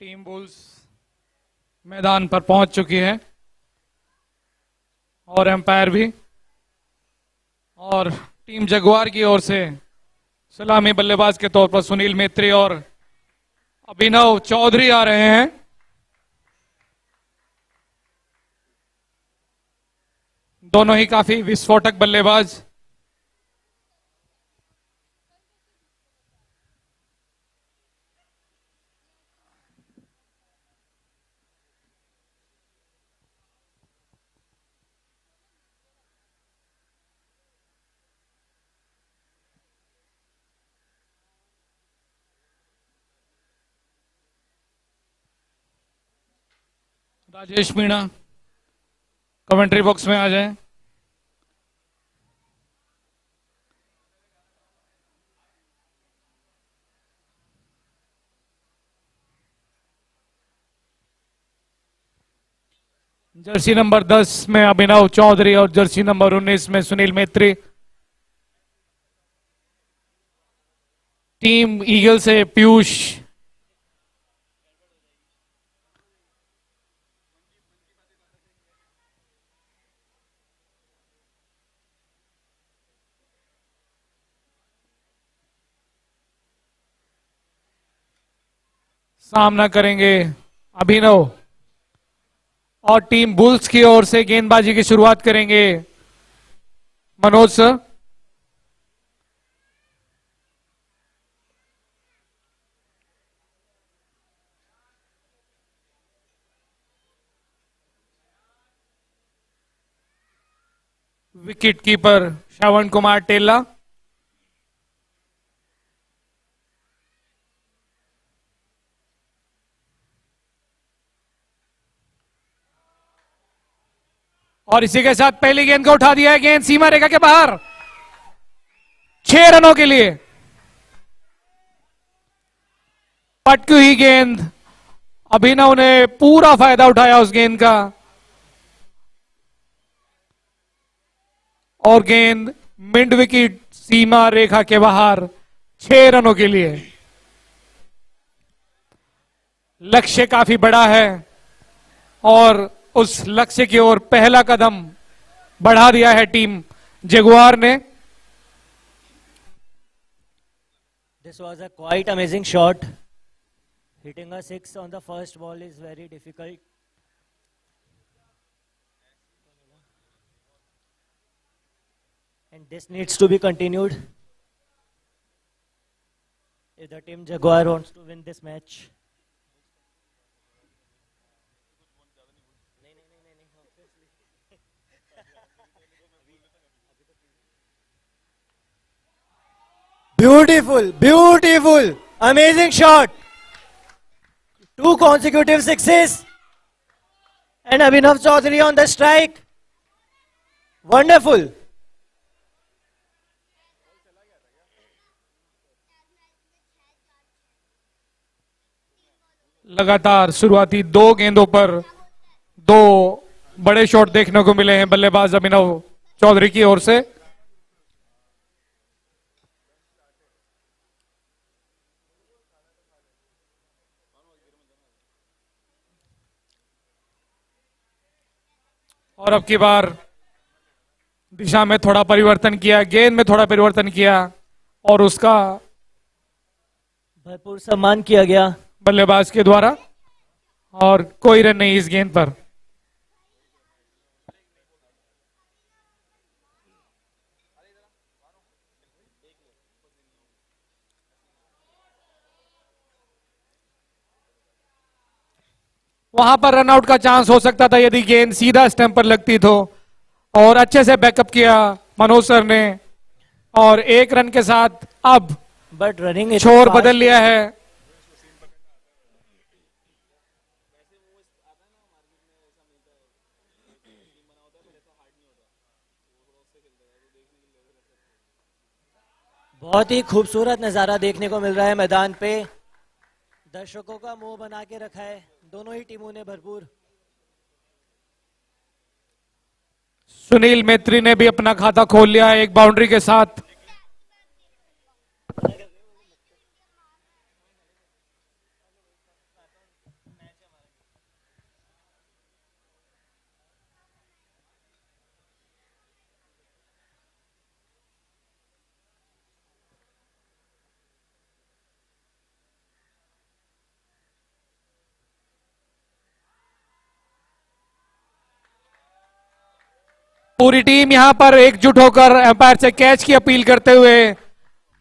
Team bulls मैदान पर पहुंच चुकी है और एम्पायर भी। और टीम जगुआर की ओर से सलामी बल्लेबाज के तौर पर सुनील मेत्री और अभिनव चौधरी आ रहे हैं। दोनों ही काफी विस्फोटक बल्लेबाज। राजेश मीणा कमेंट्री बॉक्स में आ जाएं। जर्सी नंबर 10 में अभिनव चौधरी और जर्सी नंबर 19 में सुनील मेत्री। टीम ईगल से पीयूष सामना करेंगे अभिनव। और टीम बुल्स की ओर से गेंदबाजी की शुरुआत करेंगे Manoj sir. Wicket keeper Shravan Kumar टेला। और इसी के साथ पहली गेंद को उठा दिया है। गेंद सीमा रेखा के बाहर 6 रनों के लिए। पटकी हुई गेंद, अभिनव ने पूरा फायदा उठाया उस गेंद का और गेंद मिड विकेट सीमा रेखा के बाहर 6 रनों के लिए। लक्ष्य काफी बड़ा है और उस लक्ष्य की ओर पहला कदम बढ़ा दिया है टीम जगुआर ने। This was a quite amazing shot. Hitting a 6 on the first ball is very difficult. And this needs to be continued if the team Jaguar wants to win this match. Beautiful, beautiful, amazing shot. 2 consecutive sixes. And Abhinav Chaudhary on the strike. Wonderful. लगातार शुरुआती 2 गेंदों पर 2 बड़े shot देखने को मिले हैं बल्लेबाज अभिनव चौधरी की ओर से। और अब की बार दिशा में थोड़ा परिवर्तन किया, गेंद में थोड़ा परिवर्तन किया और उसका भरपूर सम्मान किया गया बल्लेबाज के द्वारा और कोई रन नहीं इस गेंद पर। वहां पर रनआउट का चांस हो सकता था यदि गेंद सीधा स्टंप पर लगती तो। और अच्छे से बैकअप किया मनोज सर ने और 1 रन के साथ अब बट रनिंग छोर बदल लिया है। बहुत ही खूबसूरत नजारा देखने को मिल रहा है मैदान पे। दर्शकों का मुंह बना के रखा है दोनों ही टीमों ने भरपूर। सुनील मेत्री ने भी अपना खाता खोल लिया है एक बाउंड्री के साथ। पूरी टीम यहां पर एकजुट होकर एम्पायर से कैच की अपील करते हुए,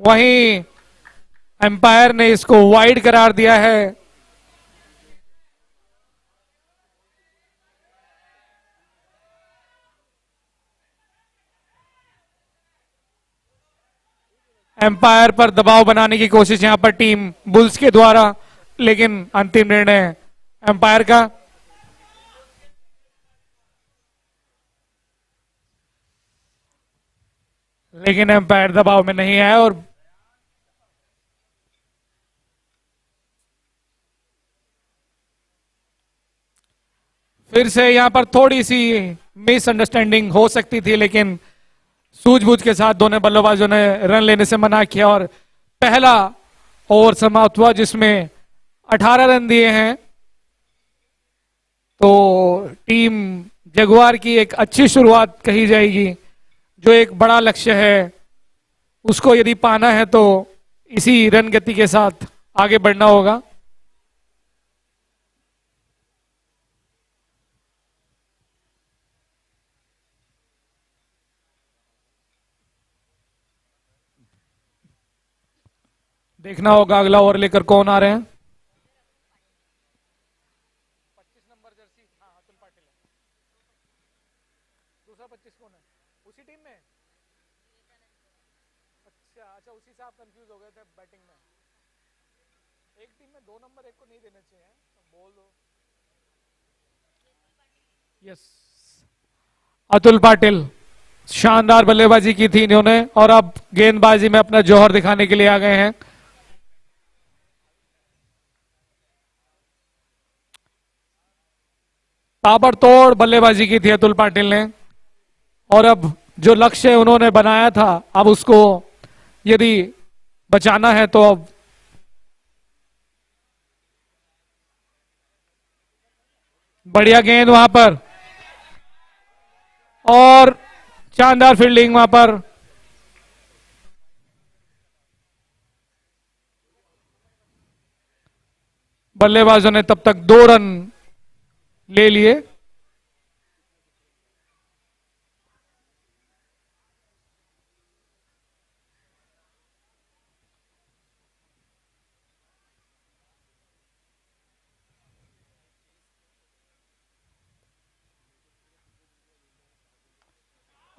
वहीं एम्पायर ने इसको वाइड करार दिया है। एम्पायर पर दबाव बनाने की कोशिश यहां पर टीम बुल्स के द्वारा, लेकिन अंतिम निर्णय एम्पायर का। लेकिन एम्पायर दबाव में नहीं है और फिर से यहां पर थोड़ी सी मिसअंडरस्टैंडिंग हो सकती थी, लेकिन सूझबूझ के साथ दोनों बल्लेबाजों ने रन लेने से मना किया और पहला ओवर समाप्त हुआ जिसमें 18 रन दिए हैं। तो टीम जगुआर की एक अच्छी शुरुआत कही जाएगी। जो एक बड़ा लक्ष्य है उसको यदि पाना है तो इसी रन गति के साथ आगे बढ़ना होगा। देखना होगा अगला ओवर लेकर कौन आ रहे हैं। 25 नंबर जर्सी, हाँ अतुल पाटिल है। दूसरा 25 कौन है उसी टीम में? अच्छा अच्छा, उसी से आप कंफ्यूज हो गए थे बैटिंग में। एक टीम में 2 नंबर एक को नहीं देना चाहिए, बोल दो। यस, अतुल पाटिल शानदार बल्लेबाजी की थी इन्होंने और अब गेंदबाजी में अपना जौहर दिखाने के लिए आ गए हैं। ताबड़तोड़ बल्लेबाजी की थी अतुल पाटिल ने और अब जो लक्ष्य उन्होंने बनाया था अब उसको यदि बचाना है तो अब बढ़िया गेंद वहां पर और शानदार फील्डिंग वहां पर। बल्लेबाजों ने तब तक 2 रन ले लिए।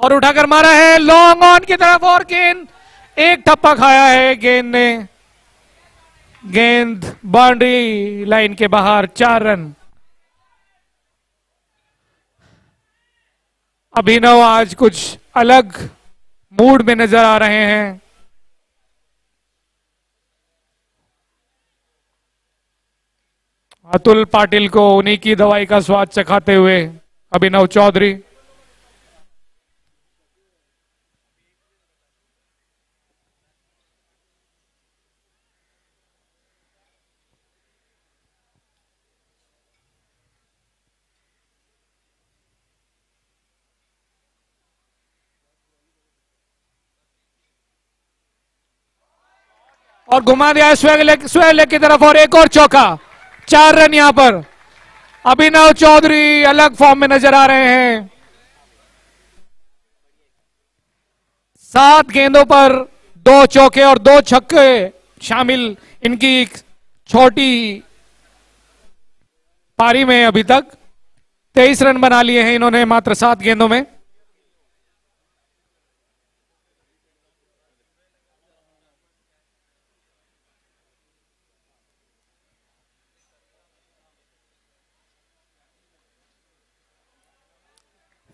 और उठाकर मारा है लॉन्ग ऑन की तरफ और गेंद एक ठप्पा खाया है गेंद ने। गेंद बाउंड्री लाइन के बाहर, 4 रन। अभिनव आज कुछ अलग मूड में नजर आ रहे हैं। अतुल पाटिल को उन्हीं की दवाई का स्वाद चखाते हुए अभिनव चौधरी। और घुमा दिया स्वेग लेग की तरफ और एक और चौका। 4 रन यहां पर। अभिनव चौधरी अलग फॉर्म में नजर आ रहे हैं। 7 गेंदों पर 2 चौके और 2 छक्के शामिल इनकी छोटी पारी में। अभी तक 23 रन बना लिए हैं इन्होंने मात्र 7 गेंदों में।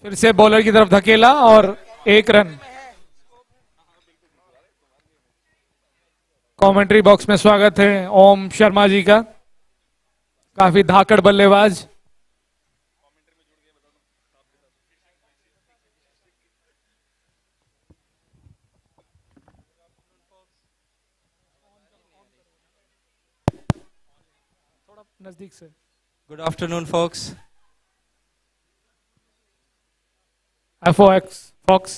फिर से बॉलर की तरफ धकेला और 1 रन। कमेंट्री बॉक्स में स्वागत है ओम शर्मा जी का, काफी धाकड़ बल्लेबाज। थोड़ा नजदीक से। Good afternoon, folks. FOX Fox।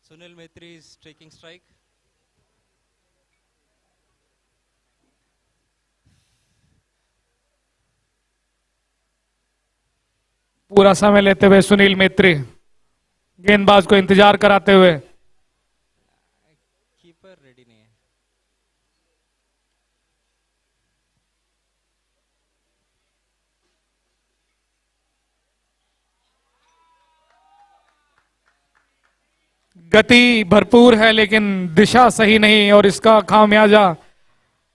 Sunil Maitri is taking strike. पूरा समय लेते हुए सुनील मेत्री गेंदबाज को इंतजार कराते हुए। कीपर रेडी नहीं है। गति भरपूर है लेकिन दिशा सही नहीं और इसका खामियाजा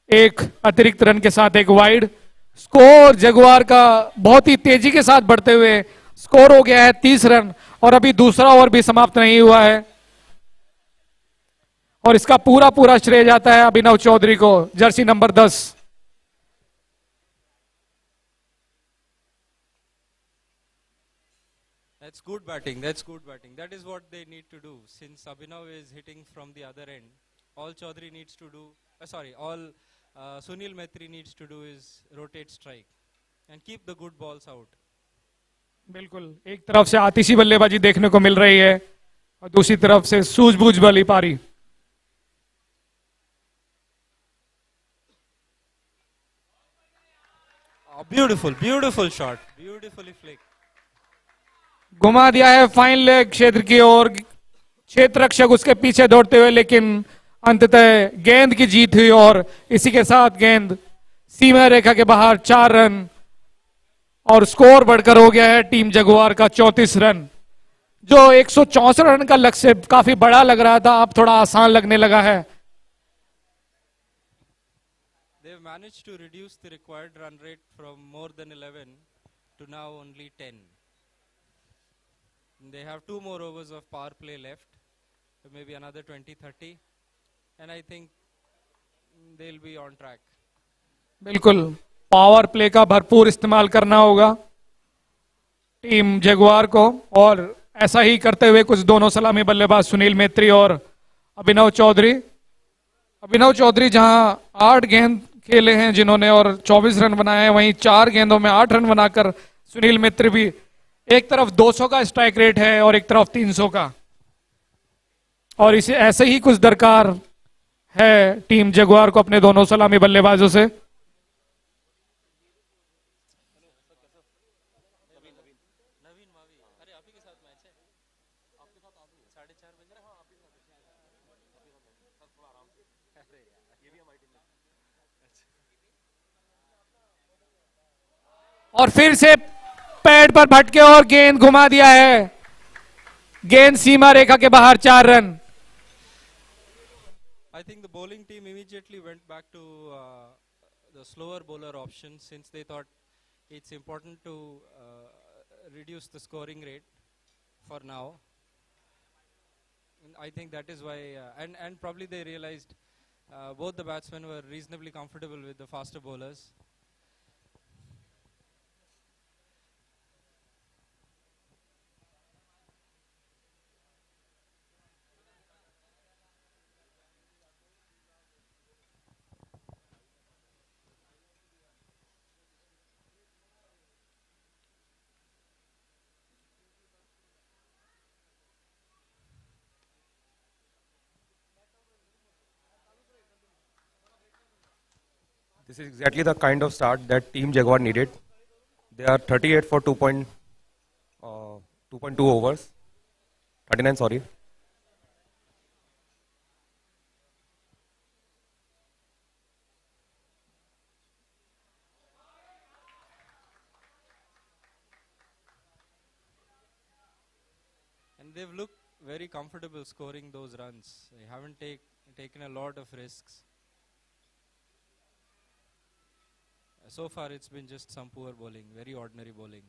एक अतिरिक्त रन के साथ एक वाइड। स्कोर जगुआर का बहुत ही तेजी के साथ बढ़ते हुए स्कोर हो गया है 30 रन और अभी दूसरा ओवर भी समाप्त नहीं हुआ है और इसका पूरा पूरा श्रेय जाता है अभिनव चौधरी को, Jersey number 10। That's good batting. That's good batting. That is what they need to do. Since Abhinav is hitting from the other end, all Chaudhary needs to do, all Sunil Maitri needs to do is rotate strike and keep the good balls out. बिल्कुल, एक तरफ से आतिशी बल्लेबाजी देखने को मिल रही है और दूसरी तरफ से सूझबूझ वाली पारी। Oh, beautiful, beautiful shot. Beautifully flicked. घुमा दिया है फाइन लेग क्षेत्र की ओर, क्षेत्र रक्षक उसके पीछे दौड़ते हुए, लेकिन अंततः गेंद की जीत हुई और इसी के साथ गेंद सीमा रेखा के बाहर 4 रन और स्कोर बढ़कर हो गया है टीम जगुआर का 34 रन। जो 164 रन का लक्ष्य काफी बड़ा लग रहा था, अब थोड़ा आसान लगने लगा है। They've managed to reduce the required run rate from more than 11 to now only 10. They have 2 more overs of power play left, so maybe another 20-30, and I think they'll be on track. बिल्कुल, power play का भरपूर इस्तेमाल करना होगा team Jaguar को और ऐसा ही करते हुए कुछ दोनों सलामी बल्लेबाज सुनील मेत्री और अभिनव चौधरी। अभिनव चौधरी जहां 8 गेंद खेले हैं जिन्होंने और 24 रन बनाए हैं, वहीं 4 गेंदों में 8 रन बनाकर सुनील मेत्री भी, एक तरफ 200 का स्ट्राइक रेट है और एक तरफ 300 का, और इसे ऐसे ही कुछ दरकार है टीम जगुआर को अपने दोनों सलामी बल्लेबाजों से। और फिर से पैड पर भटके और गेंद घुमा दिया है, गेंद सीमा रेखा के बाहर 4 run. I think the bowling team immediately went back to the slower bowler option since they thought it's important to reduce the scoring rate for now. And I think that is why, and probably they realized both the batsmen were reasonably comfortable with the faster bowlers. This is exactly the kind of start that Team Jaguar needed. They are 38 for 2.2 overs. 39, sorry. And they've looked very comfortable scoring those runs. They haven't taken a lot of risks. So far, it's been just some poor bowling, very ordinary bowling.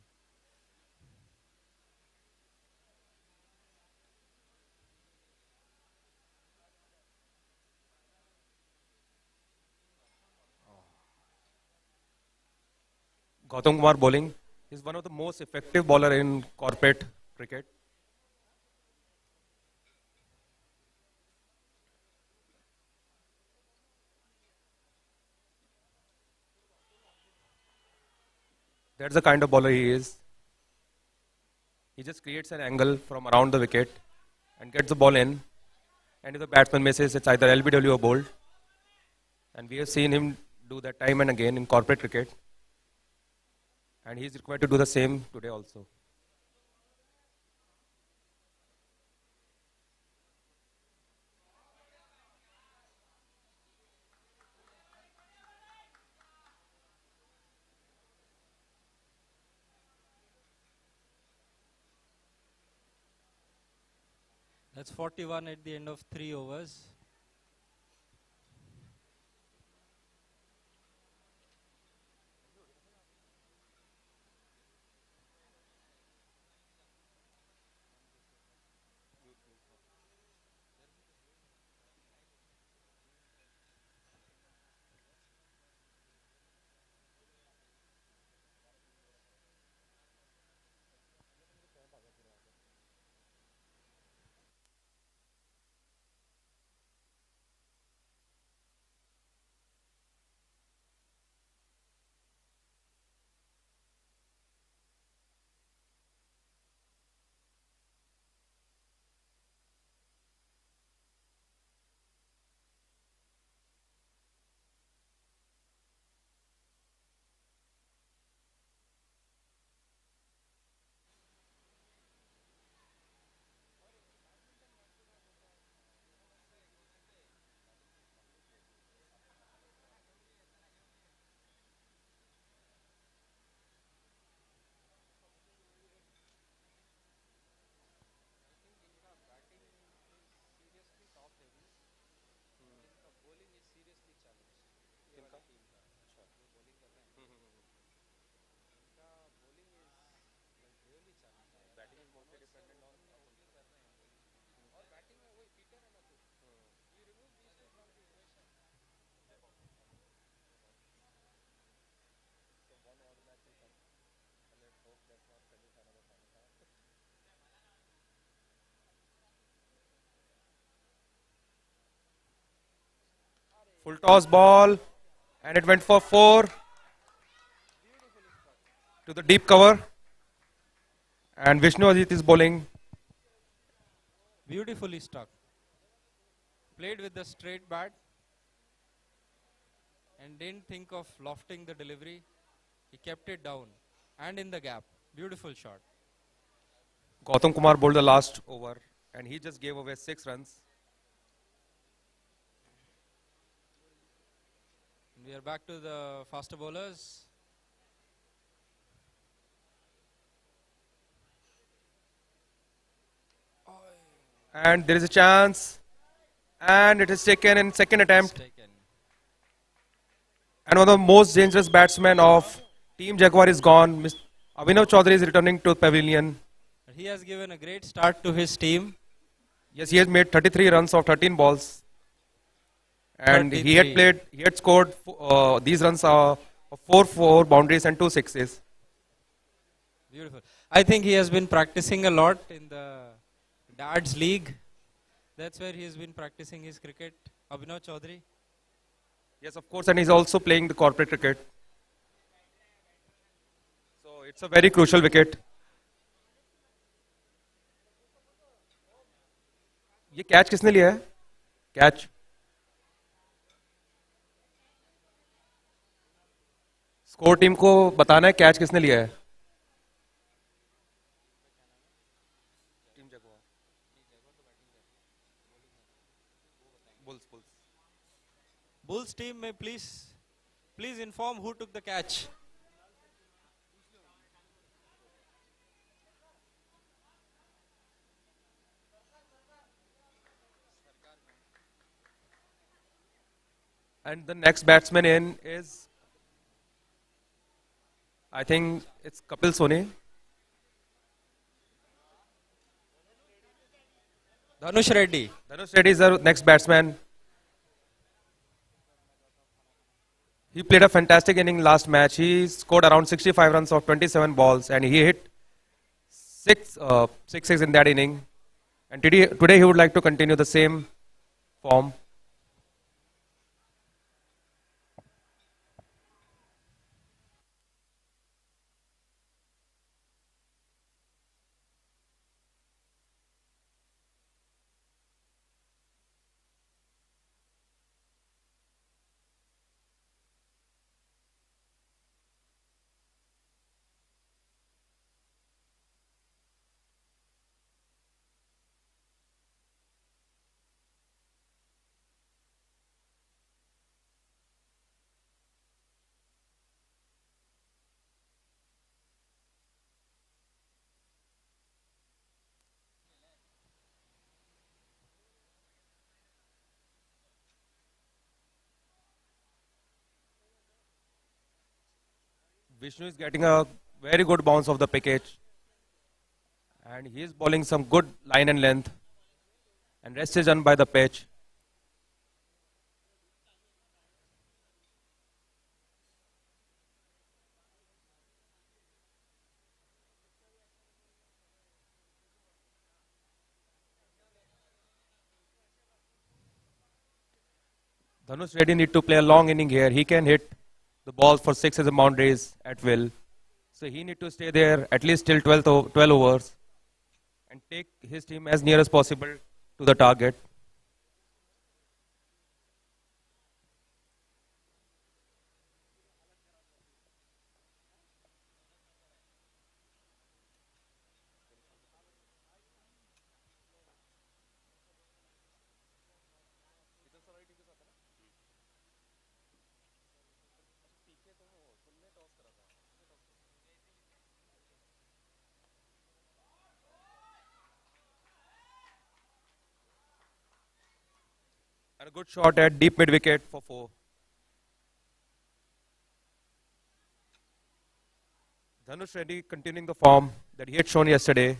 Gautam Kumar bowling is one of the most effective bowler in corporate cricket. That's the kind of bowler he is. He just creates an angle from around the wicket and gets the ball in. And if the batsman misses, it's either LBW or bowled. And we have seen him do that time and again in corporate cricket. And he's required to do the same today also. That's 41 at the end of 3 overs. Full toss ball, and it went for 4 to the deep cover. And Vishnu Ajit is bowling. Beautifully stuck. Played with the straight bat and didn't think of lofting the delivery. He kept it down and in the gap. Beautiful shot. Gautam Kumar bowled the last over, and he just gave away 6 runs. We are back to the faster bowlers. And there is a chance, and it is taken in second attempt. Taken. And one of the most dangerous batsmen of Team Jaguar is gone. Abhinav Chaudhary is returning to pavilion. He has given a great start to his team. Yes, he has made 33 runs of 13 balls. And he had scored these runs of 4 boundaries and 2 sixes. Beautiful. I think he has been practicing a lot in the Darts League. That's where he has been practicing his cricket. Abhinav Chaudhary. Yes, of course, and he's also playing the corporate cricket. So it's a very crucial wicket. ये catch किसने लिया है? Catch. Score team को बताना है catch किसने लिया है. Bulls team may please inform who took the catch. And the next batsman in is, I think it's Kapil Soni. Dhanush Reddy. Dhanush Reddy is the next batsman. He played a fantastic inning last match. He scored around 65 runs of 27 balls, and he hit 6 sixes in that inning. And today he would like to continue the same form. Vishnu is getting a very good bounce of the package. And he is bowling some good line and length. And rest is done by the pitch. Dhanush Reddy need to play a long inning here. He can hit the ball for sixes and boundaries at will. So he need to stay there at least till 12 overs and take his team as near as possible to the target. And a good shot at deep mid wicket for 4. Dhanush Reddy continuing the form that he had shown yesterday.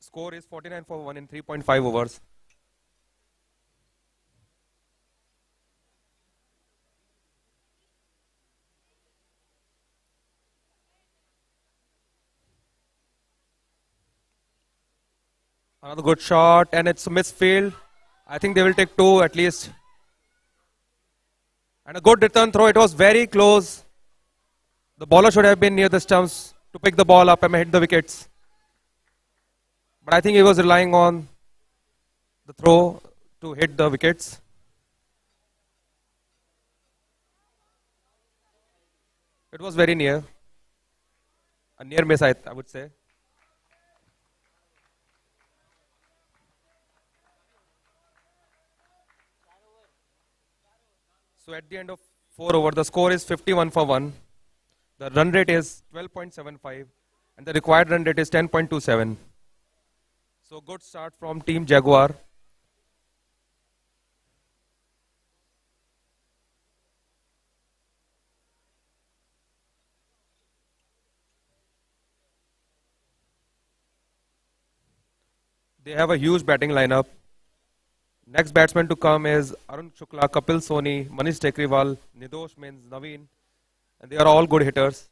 Score is 49 for 1 in 3.5 overs. Another good shot, and it's a misfield. I think they will take 2 at least. And a good return throw. It was very close. The bowler should have been near the stumps to pick the ball up and hit the wickets. But I think he was relying on the throw to hit the wickets. It was very near. A near miss, I would say. So at the end of 4 overs, the score is 51 for 1. The run rate is 12.75 and the required run rate is 10.27. So good start from Team Jaguar. They have a huge batting lineup. Next batsman to come is Arun Shukla, Kapil Soni, Manish Tekriwal, Nidosh Mins, Naveen, and they are all good hitters.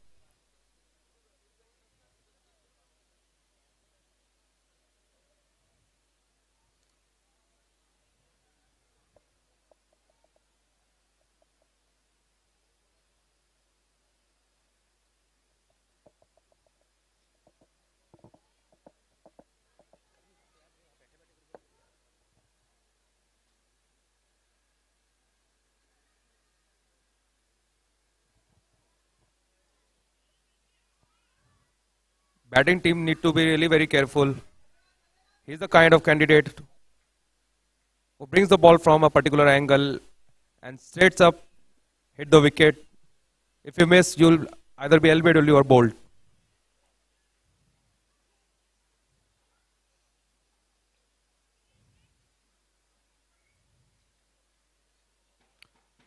Batting team need to be really very careful. He's the kind of candidate who brings the ball from a particular angle and straights up, hit the wicket. If you miss, you'll either be LBW or bowled.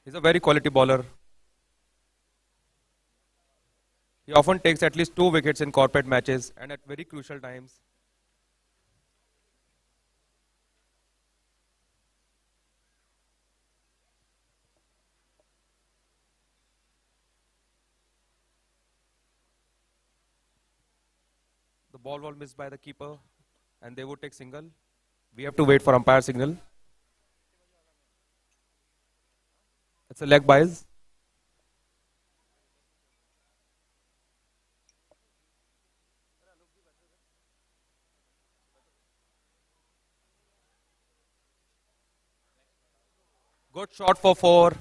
He's a very quality bowler. He often takes at least 2 wickets in corporate matches and at very crucial times. The ball was missed by the keeper and they would take single. We have to wait for umpire signal. It's a leg bias. Good shot for 4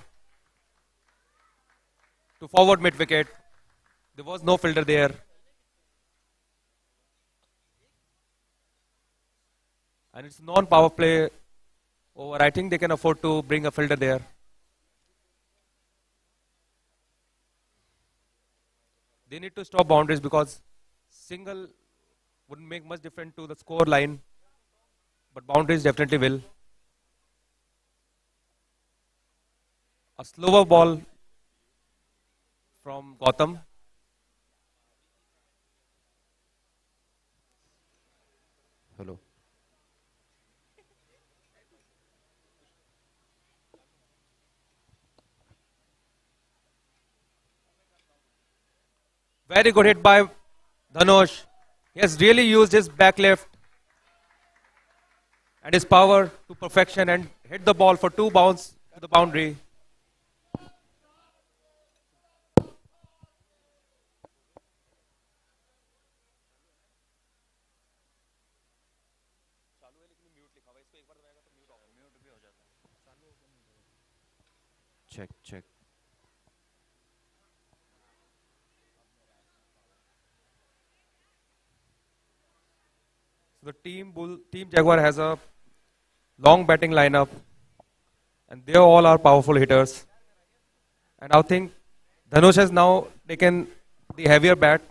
to forward mid wicket. There was no fielder there. And it's non-power play over. I think they can afford to bring a fielder there. They need to stop boundaries because single wouldn't make much difference to the score line. But boundaries definitely will. A slower ball from Gotham. Hello. Very good hit by Dhanush. He has really used his back left and his power to perfection and hit the ball for 2 bounce to the boundary. Check, check. So the team Jaguar has a long batting lineup, and they all are powerful hitters. And I think Dhanush has now taken the heavier bat.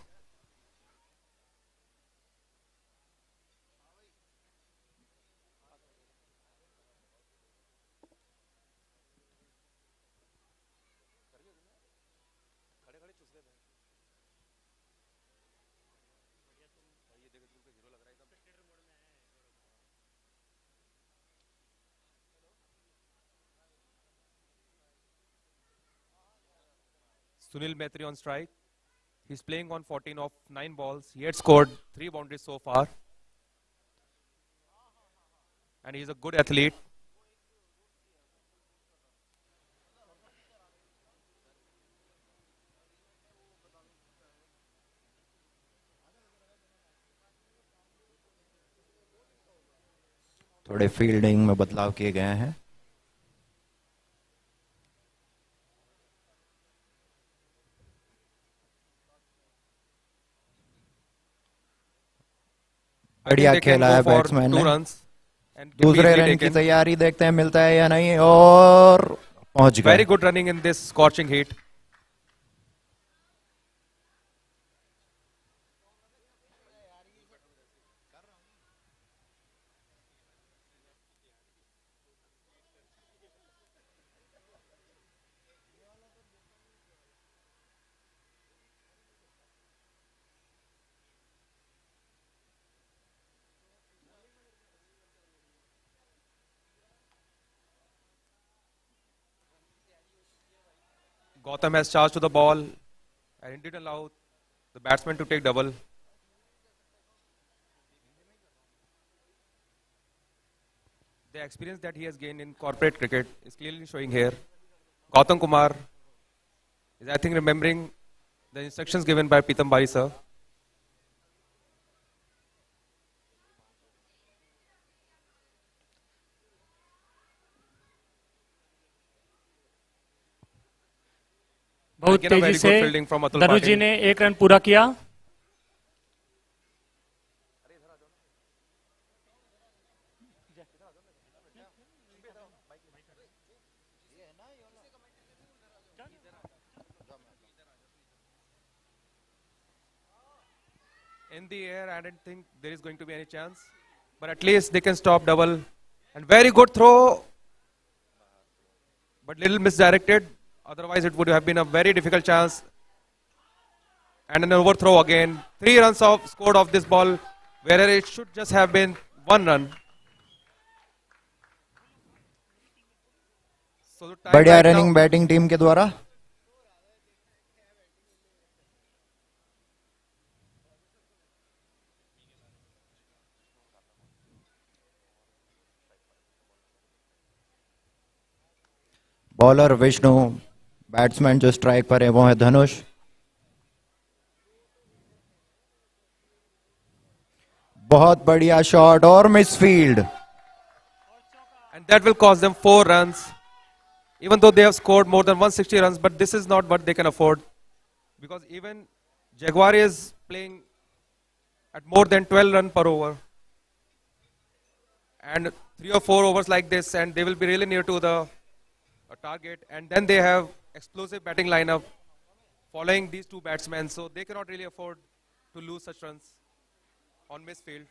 Sunil Mehtri on strike. He's playing on 14 of 9 balls. He had scored 3 boundaries so far. And he's a good athlete. थोड़े fielding में बदलाव किए गए हैं. I think बढ़िया they can खेला go है for batsman 2 ने. runs and can be दूसरे easily रन की taken. तैयारी देखते हैं मिलता है या नहीं, और पहुंच गए. Very good running in this scorching heat. Gotham has charged to the ball and didn't allow the batsman to take double. The experience that he has gained in corporate cricket is clearly showing here. Gautam Kumar is, I think, remembering the instructions given by Pitam Bari sir. बहुत Again, a very तेजी good से fielding from Atul Dhanush ji Patil. ने 1 run पूरा किया. In the air, I don't think there is going to be any chance. But at least they can stop double. And very good throw. But little misdirected. Otherwise, it would have been a very difficult chance. And an overthrow again. 3 runs scored off this ball, where it should just have been 1 run. So the time बढ़िया right now- running batting team के द्वारा. Bowler Vishnu, batsman जो strike पर है वो है धनुष. बहुत बढ़िया शॉट और miss field. And that will cost them 4 runs. Even though they have scored more than 160 runs, but this is not what they can afford. Because even Jaguar is playing at more than 12 runs per over. And 3 or 4 overs like this, and they will be really near to the target. And then they have explosive batting lineup following these 2 batsmen. So they cannot really afford to lose such runs on miss field.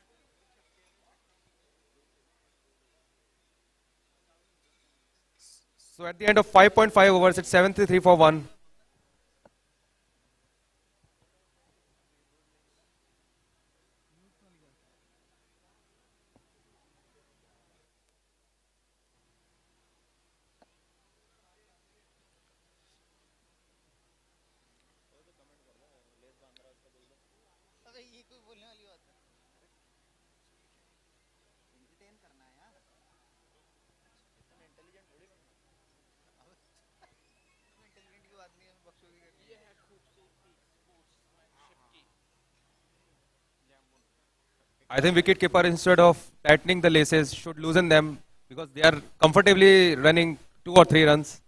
So So at the end of 5.5 overs, it's 73 for 1. I think wicketkeeper, instead of tightening the laces, should loosen them because they are comfortably running 2 or 3 runs.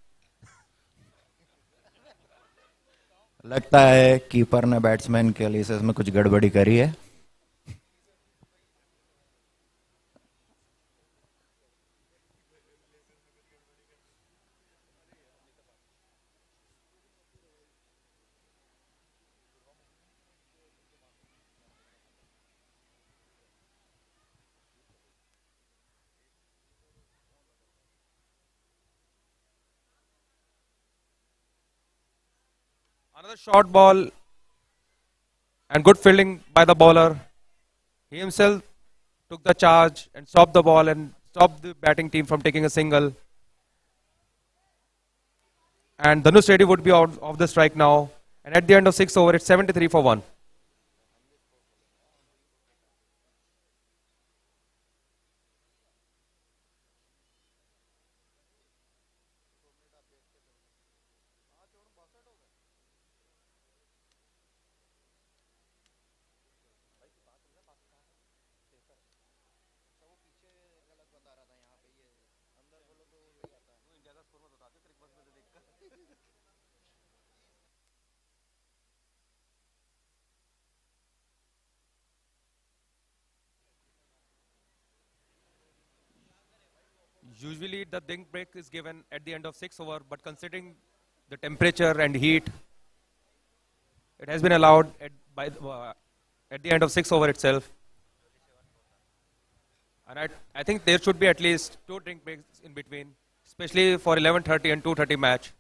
लगता है keeper ने batsman के लिए इसमें कुछ गड़बड़ी करी है. Another short ball and good fielding by the bowler. He himself took the charge and stopped the ball and stopped the batting team from taking a single. And Dhanush Reddy would be out of the strike now. And at the end of 6 over, it's 73 for 1. Usually the think break is given at the end of 6 over, but considering the temperature and heat, it has been allowed at the end of 6 over itself. And I think there should be at least 2 drink breaks in between, especially for 11:30 and 2:30 match.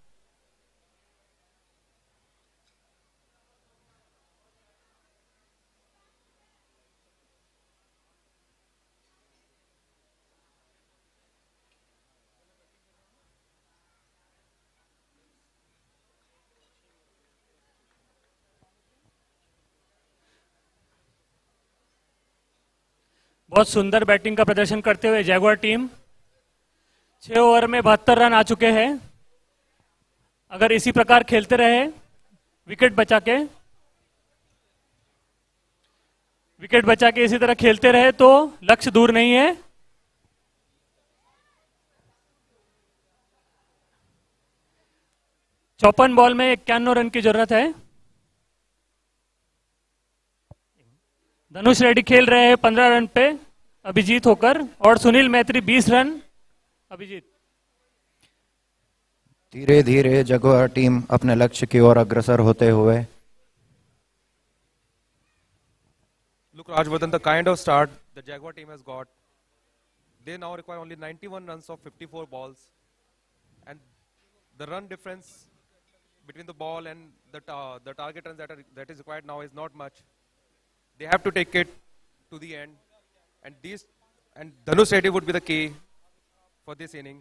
बहुत सुंदर batting का प्रदर्शन करते हुए Jaguar team 6 over में 72 run आ चुके हैं. अगर इसी प्रकार खेलते रहे, विकेट बचा के इसी तरह खेलते रहे तो लक्ष्य दूर नहीं है. चौपन बॉल में 91 रन की जरूरत है. धनुष रेड्डी खेल रहे हैं 15 रन पे अभिजीत होकर, और सुनील मैत्री 20 रन. अभिजीत धीरे धीरे जगुआर टीम अपने लक्ष्य की ओर अग्रसर होते हुए. Look, Rajvardhan, the kind of start the Jaguar team has got. They now require only 91 runs of 54 balls. And the run difference between the ball and the target runs that is required now is not much. They have to take it to the end. And Dhanush Reddy would be the key for this inning.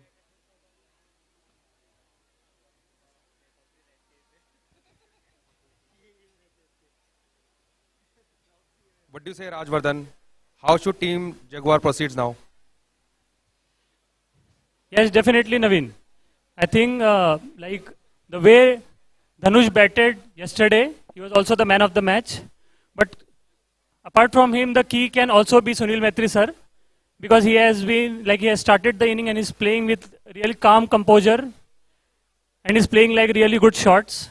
What do you say, Rajvardhan? How should team Jaguar proceed now? Yes, definitely, Naveen. I think like the way Dhanush batted yesterday, he was also the man of the match. But apart from him, the key can also be Sunil Maitri sir, because he has started the inning and is playing with really calm composure and is playing like really good shots.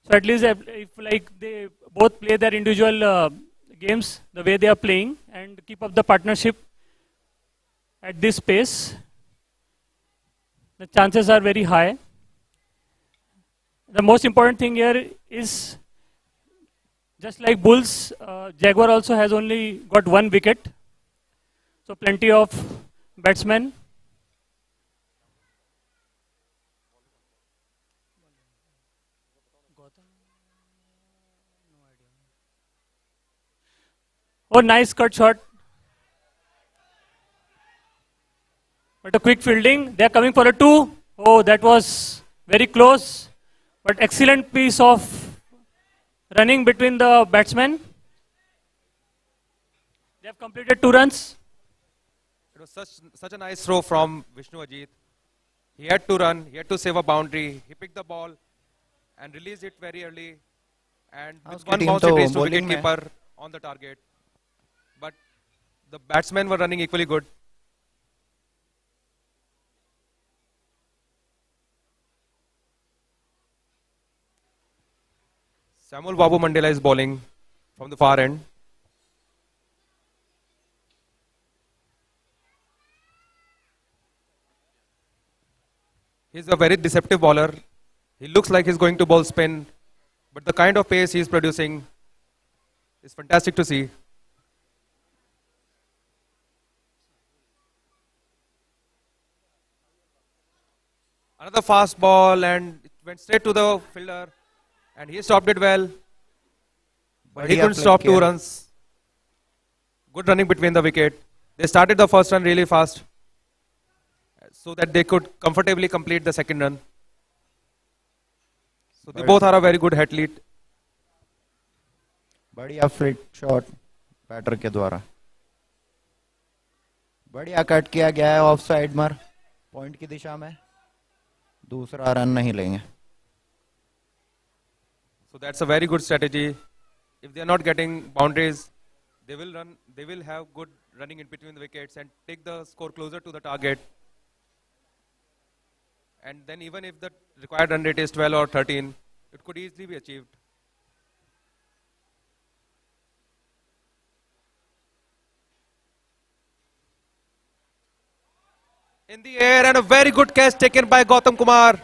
So at least if like they both play their individual games the way they are playing and keep up the partnership at this pace, the chances are very high. The most important thing here is, just like Bulls, Jaguar also has only got 1 wicket. So plenty of batsmen Oh, nice cut shot. But a quick fielding. They are coming for a 2. Oh, that was very close. But excellent piece of running between the batsmen. They have completed 2 runs. It was such a nice throw from Vishnu Ajit. He had to run, he had to save a boundary. He picked the ball and released it very early. And with उसकी one team bounce तो it reached to bowling में wicketkeeper on the target. But the batsmen were running equally good. Samuel Babu Mandela is bowling from the far end. He's a very deceptive bowler. He looks like he's going to bowl spin, but the kind of pace he's producing is fantastic to see. Another fast ball and it went straight to the fielder and he stopped it well. But he बढ़िया couldn't play stop 2 किया। runs. Good running between the wicket. They started the first run really fast so that they could comfortably complete the second run. So they both are a very good athlete. बढ़िया fleet shot batter के द्वारा। बढ़िया cut किया गया है of side मर point की दिशा में। दूसरा रन नहीं लेंगे। So that's a very good strategy. If they are not getting boundaries, they will run. They will have good running in between the wickets and take the score closer to the target. And then even if the required run rate is 12 or 13, it could easily be achieved. In the air and a very good catch taken by Gautam Kumar.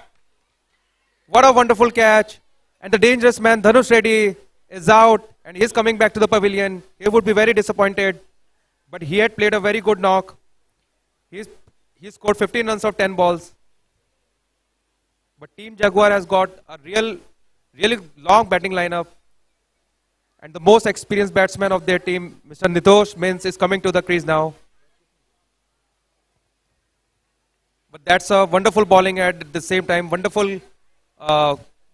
What a wonderful catch. And the dangerous man Dhanush Reddy is out and he is coming back to the pavilion. He would be very disappointed. But he had played a very good knock. He scored 15 runs of 10 balls. But Team Jaguar has got a really long batting lineup. And the most experienced batsman of their team, Mr. Nitosh Mins, is coming to the crease now. But that's a wonderful bowling at the same time. Wonderful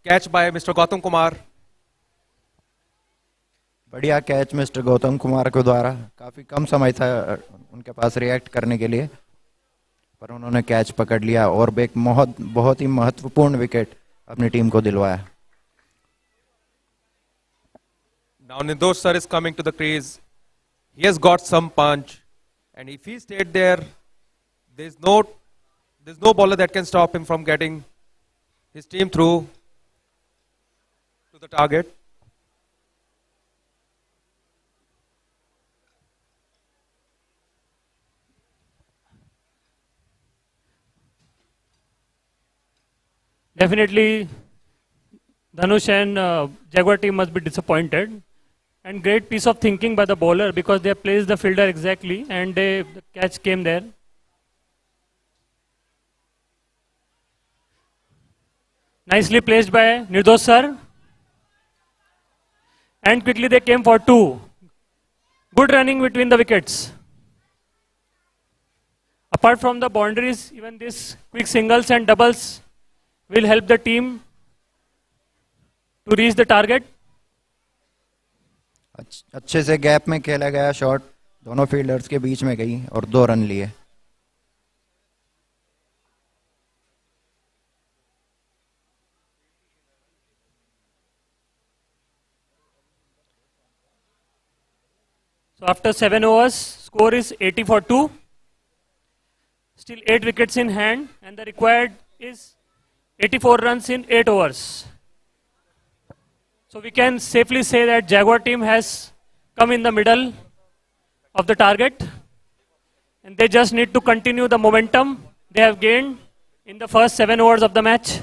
catch by Mr. Gautam Kumar. बढ़िया catch mister Gautam Kumar के द्वारा। काफी कम समय था उनके पास react करने के लिए, पर उन्होंने कैच पकड़ लिया और एक बहुत ही महत्वपूर्ण विकेट अपनी टीम को दिलवाया। Now Nitosh sir is coming to the crease. He has got some punch, and if he stayed there, there's no bowler that can stop him from getting his team through to the target. Definitely, Dhanush and Jaguar team must be disappointed. And great piece of thinking by the bowler because they placed the fielder exactly and the catch came there. Nicely placed by Nirdosh sir. And quickly they came for 2. Good running between the wickets. Apart from the boundaries, even this quick singles and doubles will help the team to reach the target. अच्छे से gap में खेला गया shot, दोनों fielders के बीच में गई और 2 रन लिए। So after 7 overs, score is 80 for 2. Still 8 wickets in hand and the required is 84 runs in 8 overs. So we can safely say that Jaguar team has come in the middle of the target and they just need to continue the momentum they have gained in the first 7 overs of the match.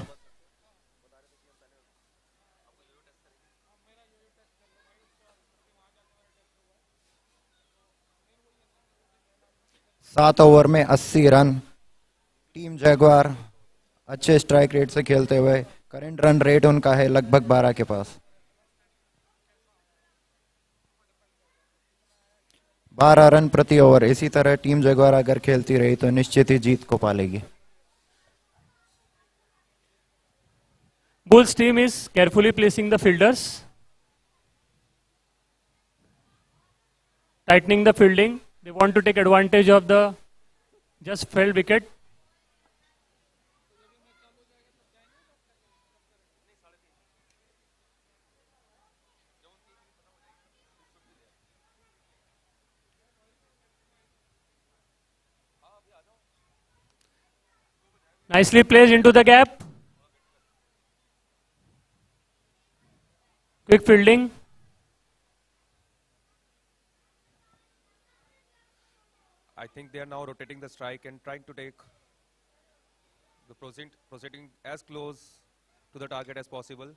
सात over में 80 run team Jaguar अच्छे strike rate से खेलते हुए current run rate उनका है लगभग 12 के पास। 12 रन प्रति ओवर। इसी तरह टीम जगुआर अगर खेलती रही तो निश्चित ही जीत को पालेगी। Bulls team is carefully placing the fielders, tightening the fielding. They want to take advantage of the just fell wicket. Nicely placed into the gap. Quick fielding. I think they are now rotating the strike and trying to take the proceeding as close to the target as possible.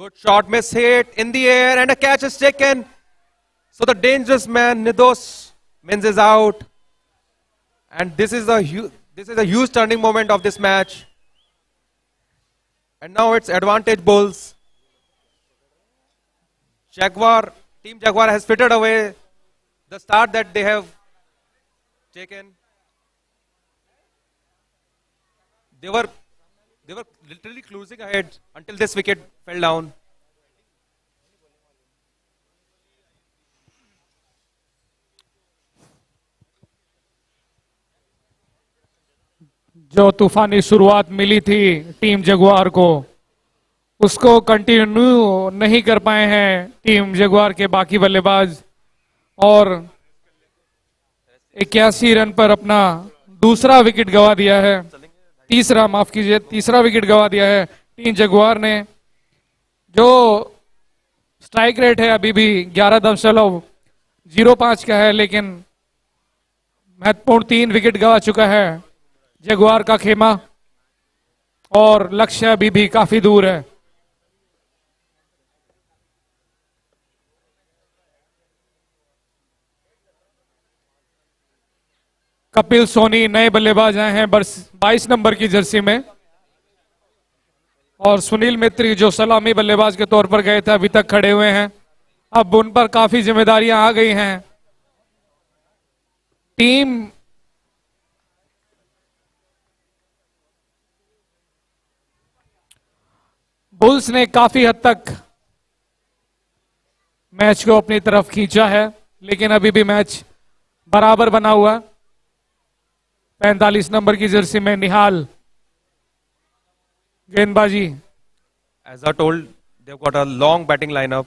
Good shot, miss hit in the air, and a catch is taken. So the dangerous man Nidos Mins is out, and this is a huge turning moment of this match. And now it's advantage Bulls. Team Jaguar has fitted away the start that they have taken. They were literally closing ahead until this wicket fell down. जो तूफानी शुरुआत मिली थी team Jaguar को, उसको continue नहीं कर पाए हैं टीम जगुआर के बाकी बल्लेबाज, और 81 रन पर अपना दूसरा विकेट गंवा दिया है, तीसरा विकेट गंवा दिया है टीम जगुआर ने। जो स्ट्राइक रेट है अभी भी 11.05 का है, लेकिन महत्वपूर्ण 3 विकेट गंवा चुका है जगुआर का खेमा, और लक्ष्य अभी भी काफी दूर है। कपिल सोनी नए बल्लेबाज आए हैं 22 नंबर की जर्सी में, और सुनील मित्री जो सलामी बल्लेबाज के तौर पर गए थे अभी तक खड़े हुए हैं। अब उन पर काफी जिम्मेदारियां आ गई हैं। टीम बुल्स ने काफी हद तक मैच को अपनी तरफ खींचा है, लेकिन अभी भी मैच बराबर बना हुआ। 45 नंबर की जर्सी में निहाल गेंदबाजी। As I told, they've got a long batting lineup.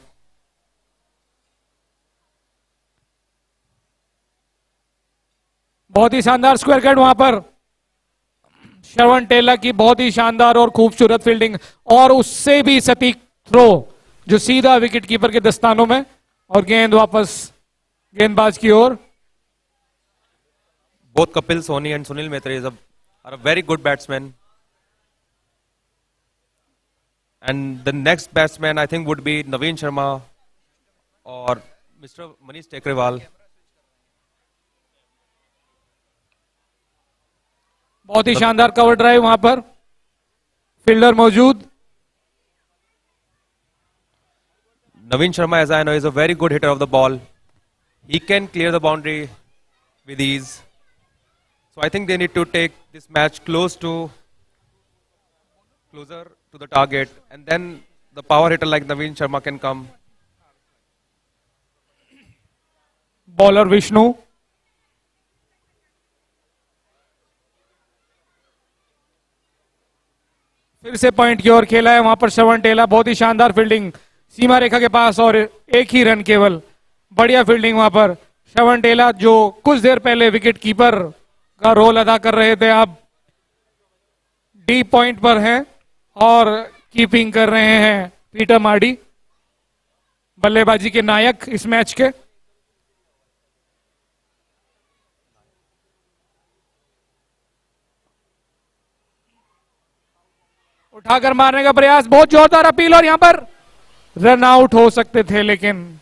बहुत ही शानदार स्क्वायर कट वहां पर श्रवण टेला की बहुत ही शानदार और खूबसूरत फील्डिंग, और उससे भी सटीक थ्रो जो सीधा विकेट कीपर के दस्तानों में, और गेंद वापस गेंदबाज की ओर। Both Kapil Soni and Sunil Maitre are a very good batsmen. And the next batsman I think would be Naveen Sharma or Mr. Manish Tekriwal. बहुत ही शानदार कवर ड्राइव वहां पर, फील्डर मौजूद। Naveen Sharma, as I know, is a very good hitter of the ball. He can clear the boundary with ease. So I think they need to take this match closer to the target, and then the power hitter like Naveen Sharma can come. Bowler Vishnu, फिर से point की ओर खेला है वहां पर श्रवण टेला। बहुत ही शानदार fielding सीमा रेखा के पास, और एक ही रन केवल। बढ़िया फील्डिंग वहां पर श्रवण टेला, जो कुछ देर पहले विकेट कीपर का रोल अदा कर रहे थे, अब डी पॉइंट पर हैं और कीपिंग कर रहे हैं पीटर मार्डी, बल्लेबाजी के नायक इस मैच के। उठाकर मारने का प्रयास, बहुत जोरदार अपील और यहां पर रन आउट हो सकते थे, लेकिन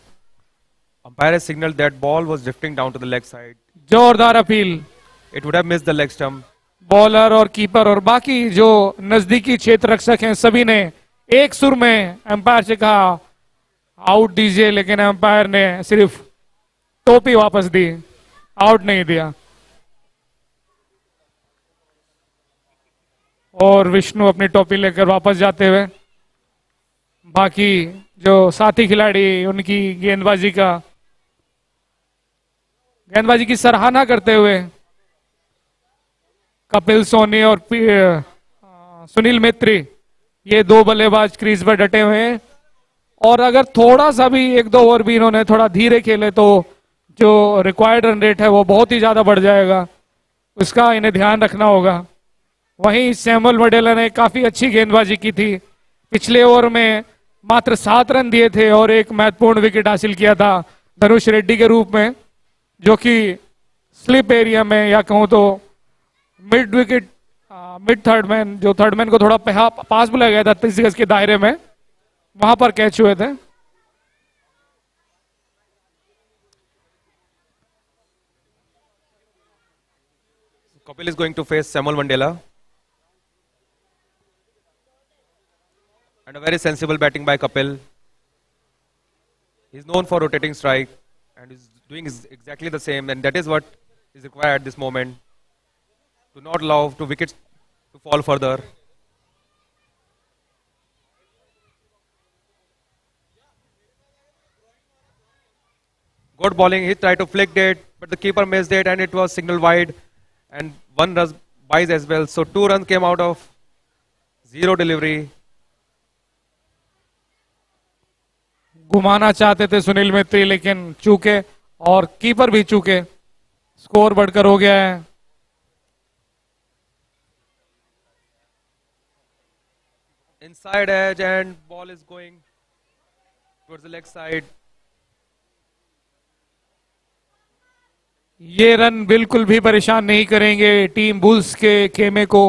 Umpire has signaled that ball was drifting down to the leg side. जोरदार appeal. It would have missed the leg stump. Bowler और कीपर और बाकी जो नजदीकी क्षेत्र रक्षक हैं सभी ने एक सुर में एम्पायर से कहा आउट दीजिए, लेकिन एम्पायर ने सिर्फ टोपी वापस दी, आउट नहीं दिया। और विष्णु अपनी टोपी लेकर वापस जाते हुए, बाकी जो साथी खिलाड़ी उनकी गेंदबाजी की सराहना करते हुए कपिल सोनी और सुनील मेत्री, ये दो बल्लेबाज क्रीज पर डटे हुए हैं। और अगर थोड़ा सा भी एक दो ओवर भी इन्होंने थोड़ा धीरे खेले तो जो रिक्वायर्ड रन रेट है वो बहुत ही ज्यादा बढ़ जाएगा, उसका इन्हें ध्यान रखना होगा। वहीं सैमुअल वडेला ने काफी अच्छी गेंदबाजी की थी, पिछले ओवर में मात्र 7 रन दिए थे और एक महत्वपूर्ण विकेट हासिल किया था धनुष रेड्डी के रूप में, जो कि स्लिप एरिया में या कहूं तो mid wicket mid third man, जो थर्ड मैन को थोड़ा पास बुलाया गया था 30 गज के दायरे में, वहां पर कैच हुए थे। Kapil is going to face Samuel Mandela. And a very sensible batting by Kapil. He's known for rotating strike and is doing exactly the same, and that is what is required at this moment. To not allow two wickets to fall further. Good bowling. He tried to flick it, but the keeper missed it, and it was signaled wide. And one run buys as well. So 2 runs came out of 0 delivery. घुमाना चाहते थे सुनील मेत्री, लेकिन चूके और keeper भी चूके, score बढ़कर हो गया है। Inside edge, and ball is going towards the leg side. ये रन बिल्कुल भी परेशान नहीं करेंगे टीम बुल्स के खेमे को,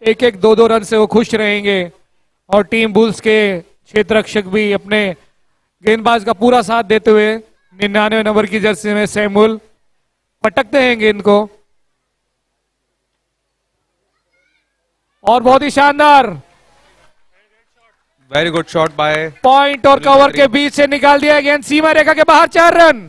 एक एक दो दो रन से वो खुश रहेंगे। और टीम बुल्स के क्षेत्र रक्षक भी अपने गेंदबाज का पूरा साथ देते हुए 99 नंबर की जर्सी में सैमुअल पटकते हैं गेंद को, और बहुत ही शानदार Very good shot by point और सुनील कवर मेत्री। के बीच से निकाल दिया गेंद सीमा रेखा के बाहर, 4 run.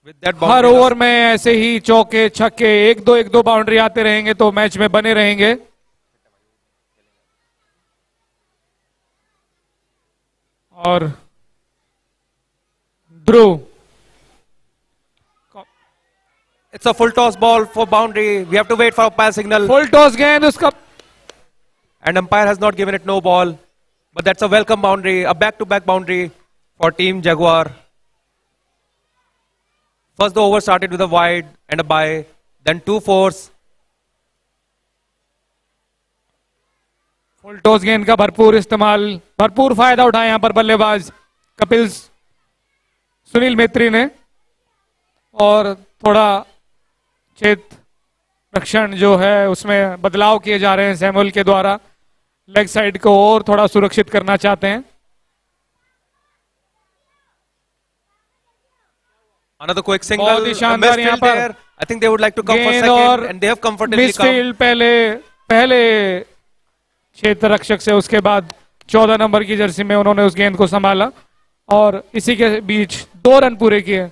with that her boundary over में ऐसे ही चौके छक्के एक दो बाउंड्री आते रहेंगे तो मैच में बने रहेंगे। और ध्रुव, It's a full toss ball for boundary. We have to wait for umpire signal. Full toss गेंद, उसका And umpire has not given it no ball. But that's a welcome boundary, a back-to-back boundary for Team Jaguar. First the over started with a wide and a bye, then 2 fours. Full toss गेंद का भरपूर इस्तेमाल, भरपूर फायदा उठाया यहां पर बल्लेबाज कपिल सुनील मेत्री ने। और थोड़ा क्षेत्र रक्षण जो है उसमें बदलाव किए जा रहे हैं सैमुअल के द्वारा, लेग साइड को और थोड़ा सुरक्षित करना चाहते हैं। Another quick single. बहुत ही शानदार Missed यहाँ field पर there. I think they would like to come for गेंद second, और and they have comfortably come. Misfield पहले क्षेत्र रक्षक से, उसके बाद 14 नंबर की जर्सी में उन्होंने उस गेंद को संभाला और इसी के बीच 2 रन पूरे किए।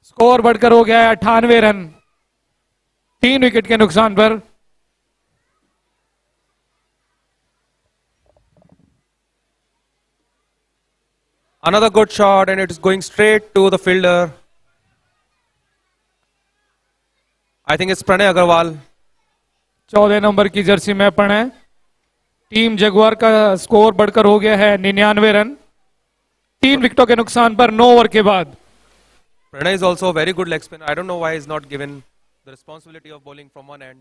स्कोर बढ़कर हो गया है 98 रन, 3 विकेट के नुकसान पर। Another good shot, and it is going straight to the fielder. I think it's Pranay Agarwal. 14 number की जर्सी में प्रणय। टीम जगुआर का स्कोर बढ़कर हो गया है 99 रन, 3 विकेटों के नुकसान पर 9 ओवर के बाद। Pranay is also a very good leg spinner. I don't know why he's not given the responsibility of bowling from one end.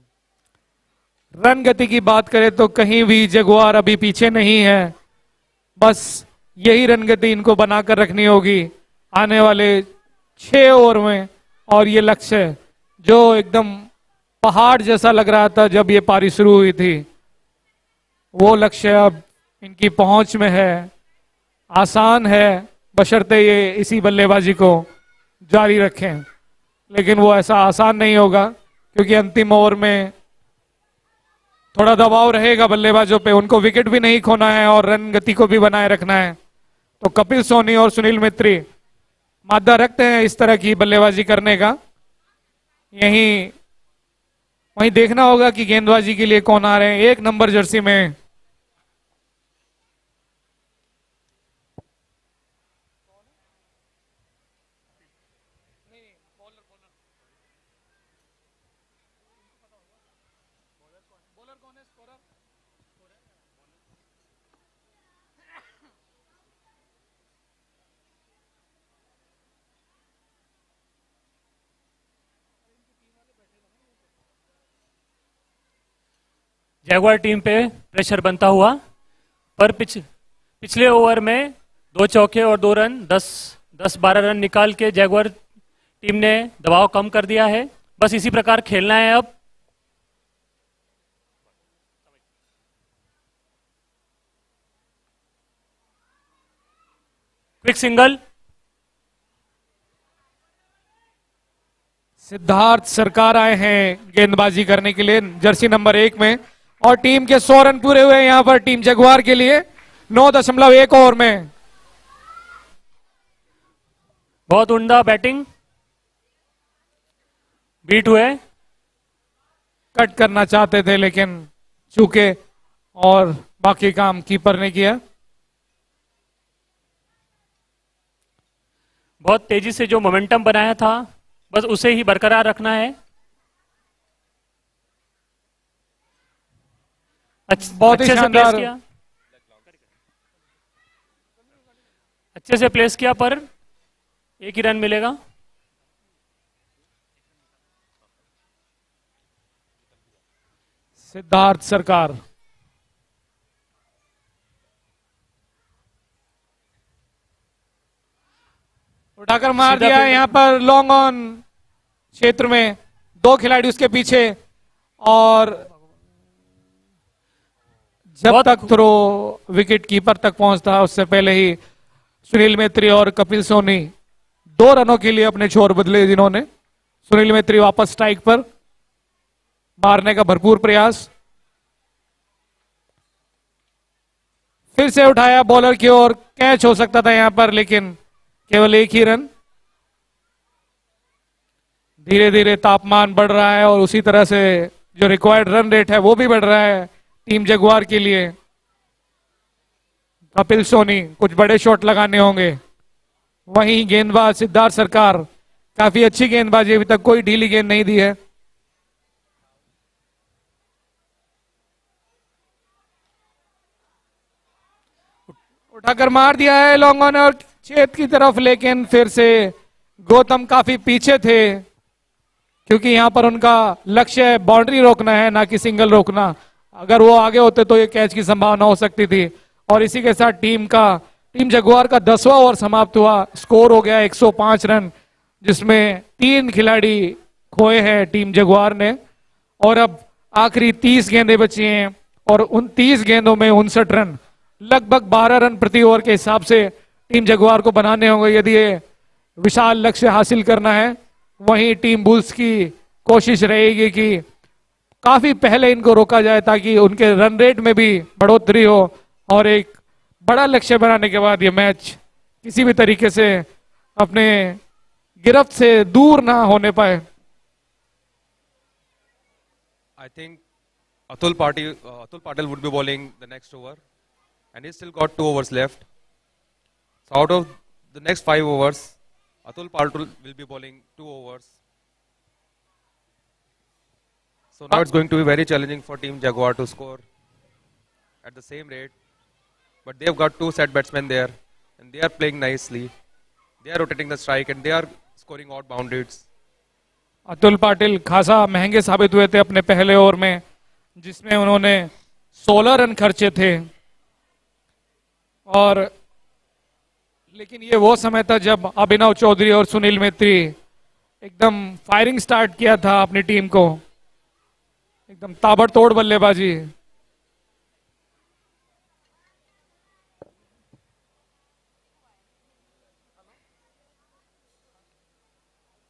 Run गति की बात करें तो कहीं भी जगुआर अभी पीछे नहीं है, बस यही रन गति इनको बनाकर रखनी होगी। आने वाले 6 ओवर में। और ये लक्ष्य जो एकदम पहाड़ जैसा लग रहा था जब ये पारी शुरू हुई थी, वो लक्ष्य अब इनकी पहुंच में है। आसान है बशर्ते ये इसी बल्लेबाजी को जारी रखें, लेकिन वो ऐसा आसान नहीं होगा क्योंकि अंतिम ओवर में थोड़ा दबाव रहेगा बल्लेबाजों पे। उनको विकेट भी नहीं खोना है और रन गति को भी बनाए रखना है। तो कपिल सोनी और सुनील मित्री मादा रखते हैं इस तरह की बल्लेबाजी करने का। वहीं देखना होगा कि गेंदबाजी के लिए कौन आ रहे हैं। 1 नंबर जर्सी में जैगवार टीम पे प्रेशर बनता हुआ, पर पिछले ओवर में 2 चौके और 2 रन 10-12 रन निकाल के जैगवार टीम ने दबाव कम कर दिया है। बस इसी प्रकार खेलना है अब। Quick single. सिद्धार्थ सरकार आए हैं गेंदबाजी करने के लिए जर्सी नंबर 1 में, और टीम के 100 रन पूरे हुए यहां पर टीम जगुआर के लिए 9.1 ओवर में। बहुत उम्दा बैटिंग, बीट हुए। कट करना चाहते थे लेकिन चूके, और बाकी काम कीपर ने किया। बहुत तेजी से जो मोमेंटम बनाया था बस उसे ही बरकरार रखना है। बहुत ही अच्छे से प्लेस शानदार। किया, अच्छे से प्लेस किया, पर 1 ही रन मिलेगा। सिद्धार्थ सरकार उठाकर मार सीधा दिया है फील्ड। यहां पर लॉन्ग ऑन क्षेत्र में, 2 खिलाड़ी उसके पीछे, और जब बहुत तक थ्रो विकेट कीपर तक पहुंचता उससे पहले ही सुनील मेत्री और कपिल सोनी 2 रनों के लिए अपने छोर बदले, जिन्होंने सुनील मेत्री वापस स्ट्राइक पर मारने का भरपूर प्रयास। फिर से उठाया बॉलर की ओर, कैच हो सकता था यहां पर लेकिन केवल 1 ही रन। धीरे धीरे तापमान बढ़ रहा है और उसी तरह से जो रिक्वायर्ड रन रेट है वो भी बढ़ रहा है टीम जगुआर के लिए। कपिल सोनी कुछ बड़े शॉट लगाने होंगे, वहीं गेंदबाज सिद्धार्थ सरकार काफी अच्छी गेंदबाजी, अभी तक कोई ढीली गेंद नहीं दी है। उठाकर मार दिया है लॉन्ग ऑन और छेद की तरफ, लेकिन फिर से गौतम काफी पीछे थे क्योंकि यहां पर उनका लक्ष्य बाउंड्री रोकना है, ना कि सिंगल रोकना। अगर वो आगे होते तो ये कैच की संभावना हो सकती थी। और इसी के साथ टीम जगुआर का 10वां ओवर समाप्त हुआ। स्कोर हो गया 105 रन, जिसमें 3 खिलाड़ी खोए हैं टीम जगुआर ने। और अब आखिरी 30 गेंदें बची हैं और उन 30 गेंदों में 59 रन, लगभग 12 रन प्रति ओवर के हिसाब से टीम जगुआर को बनाने होंगे यदि ये विशाल लक्ष्य हासिल करना है। वहीं टीम बुल्स की कोशिश रहेगी कि काफी पहले इनको रोका जाए ताकि उनके रन रेट में भी बढ़ोतरी हो और एक बड़ा लक्ष्य बनाने के बाद ये मैच किसी भी तरीके से अपने गिरफ्त से दूर ना होने पाए। I think Atul Patil would be bowling the next over, and he's still got 2 overs left. So out of the next 5 overs, Atul Patil will be bowling 2 overs. So now it's going to be very challenging for Team Jaguar to score at the same rate. But they've got 2 set batsmen there, and they are playing nicely. They are rotating the strike, and they are scoring odd boundaries. Atul Patil खासा महंगे साबित हुए थे अपने पहले over में, जिसमें उन्होंने 16 रन खर्चे थे और लेकिन ये वो समय था जब अभिनव चौधरी और सुनील मेत्री एकदम फायरिंग स्टार्ट किया था अपनी टीम को, एकदम ताबड़तोड़ बल्लेबाजी।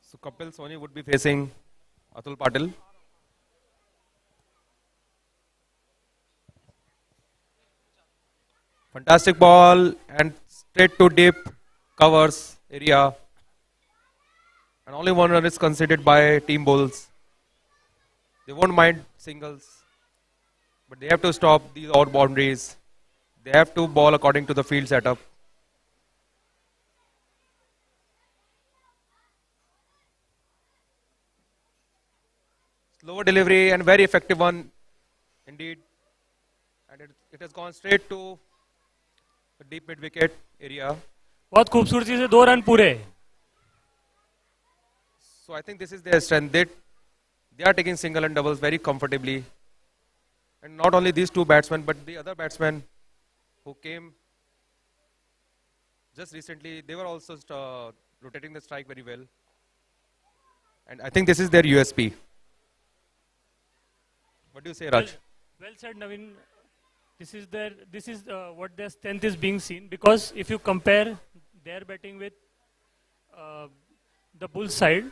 So Kapil Soni would be facing Atul Patil. Fantastic ball and straight to deep covers area. And only one run is conceded by team bowls. They won't mind singles, but they have to stop these odd boundaries. They have to ball according to the field setup. Slower delivery and very effective one indeed. And it has gone straight to the deep mid wicket area. बहुत खूबसूरती से 2 run पूरे। So I think this is their strength. They are taking single and doubles very comfortably. And not only these two batsmen, but the other batsmen who came just recently, they were also rotating the strike very well. And I think this is their USP. What do you say, Raj? Well said, Naveen. This is what their strength is being seen, because if you compare their batting with the Bulls side,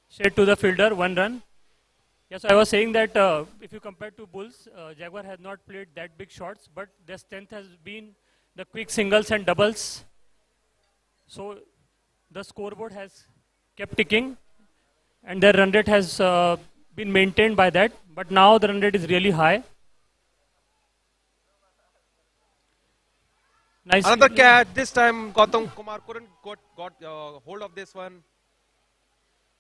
straight to the fielder, 1 run. Yes, I was saying that if you compare to Bulls, Jaguar has not played that big shots, but their strength has been the quick singles and doubles. So the scoreboard has kept ticking, and their run rate has been maintained by that. But now the run rate is really high. Nice. Another catch. This time Gautam Kumar couldn't got hold of this one.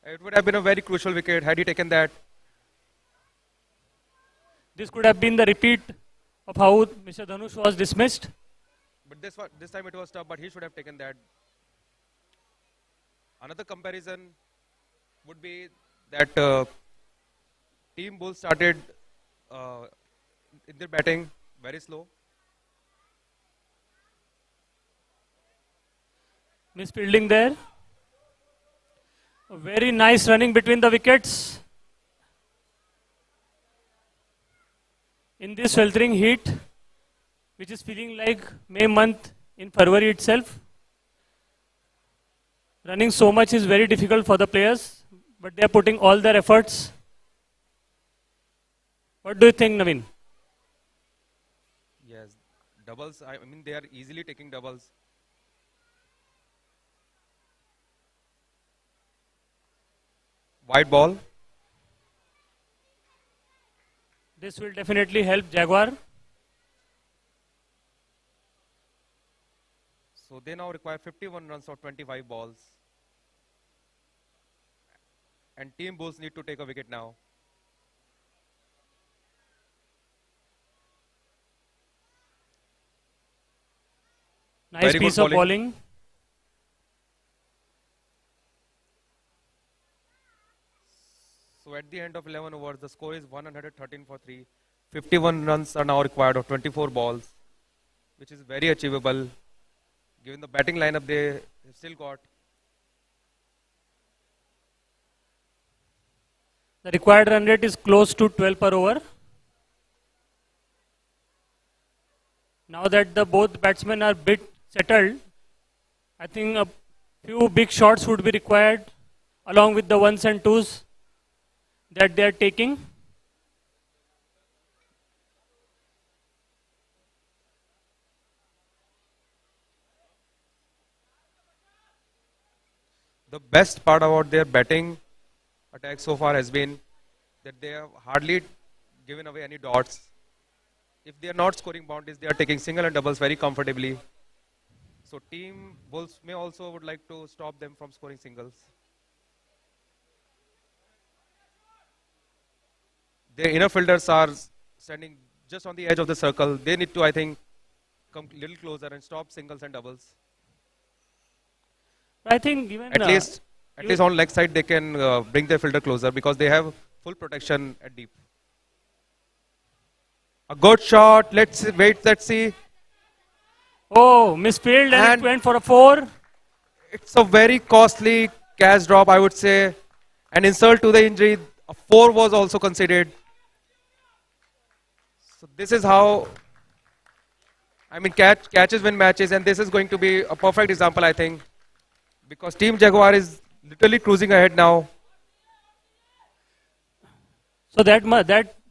It would have been a very crucial wicket had he taken that. This could have been the repeat of how Mr. Dhanush was dismissed. But this time it was tough, but he should have taken that. Another comparison would be that Team Bulls started in their batting very slow. Misfielding there. A very nice running between the wickets. In this sweltering heat, which is feeling like May month in February itself, running so much is very difficult for the players, but they are putting all their efforts. What do you think, Naveen? Yes, doubles. I mean, they are easily taking doubles. Wide ball. This will definitely help Jaguar. So they now require 51 runs or 25 balls. And Team Bulls need to take a wicket now. Nice Very good piece of bowling. bowling. So at the end of 11 overs, the score is 113 for 3. 51 runs are now required of 24 balls, which is very achievable. Given the batting lineup they have still got. The required run rate is close to 12 per over. Now that the both batsmen are bit settled, I think a few big shots would be required along with the ones and twos that they are taking. The best part about their batting attack so far has been that they have hardly given away any dots. If they are not scoring boundaries, they are taking single and doubles very comfortably. So Team Bulls may also would like to stop them from scoring singles. Their inner fielders are standing just on the edge of the circle. They need to, I think, come a little closer and stop singles and doubles. I think even At least on leg side, they can bring their fielder closer because they have full protection at deep. A good shot. Let's see. Oh, misfilled and And- it went for a 4. It's a very costly catch drop, I would say. An insult to the injury. A 4 was also considered. So this is how, I mean, catches win matches, and this is going to be a perfect example, I think, because Team Jaguar is literally cruising ahead now. So that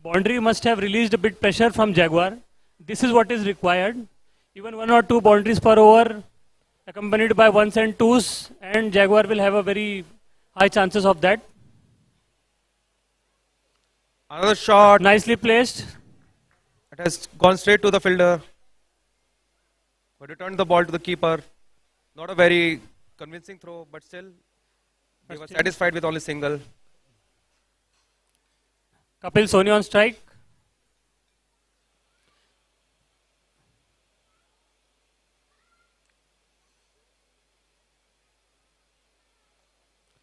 boundary must have released a bit pressure from Jaguar. This is what is required. Even 1 or 2 boundaries per over, accompanied by 1s and 2s, and Jaguar will have a very high chances of that. Another shot. Nicely placed. It has gone straight to the fielder. But returned the ball to the keeper. Not a very convincing throw, but still, they were satisfied with only single. Kapil Soni on strike.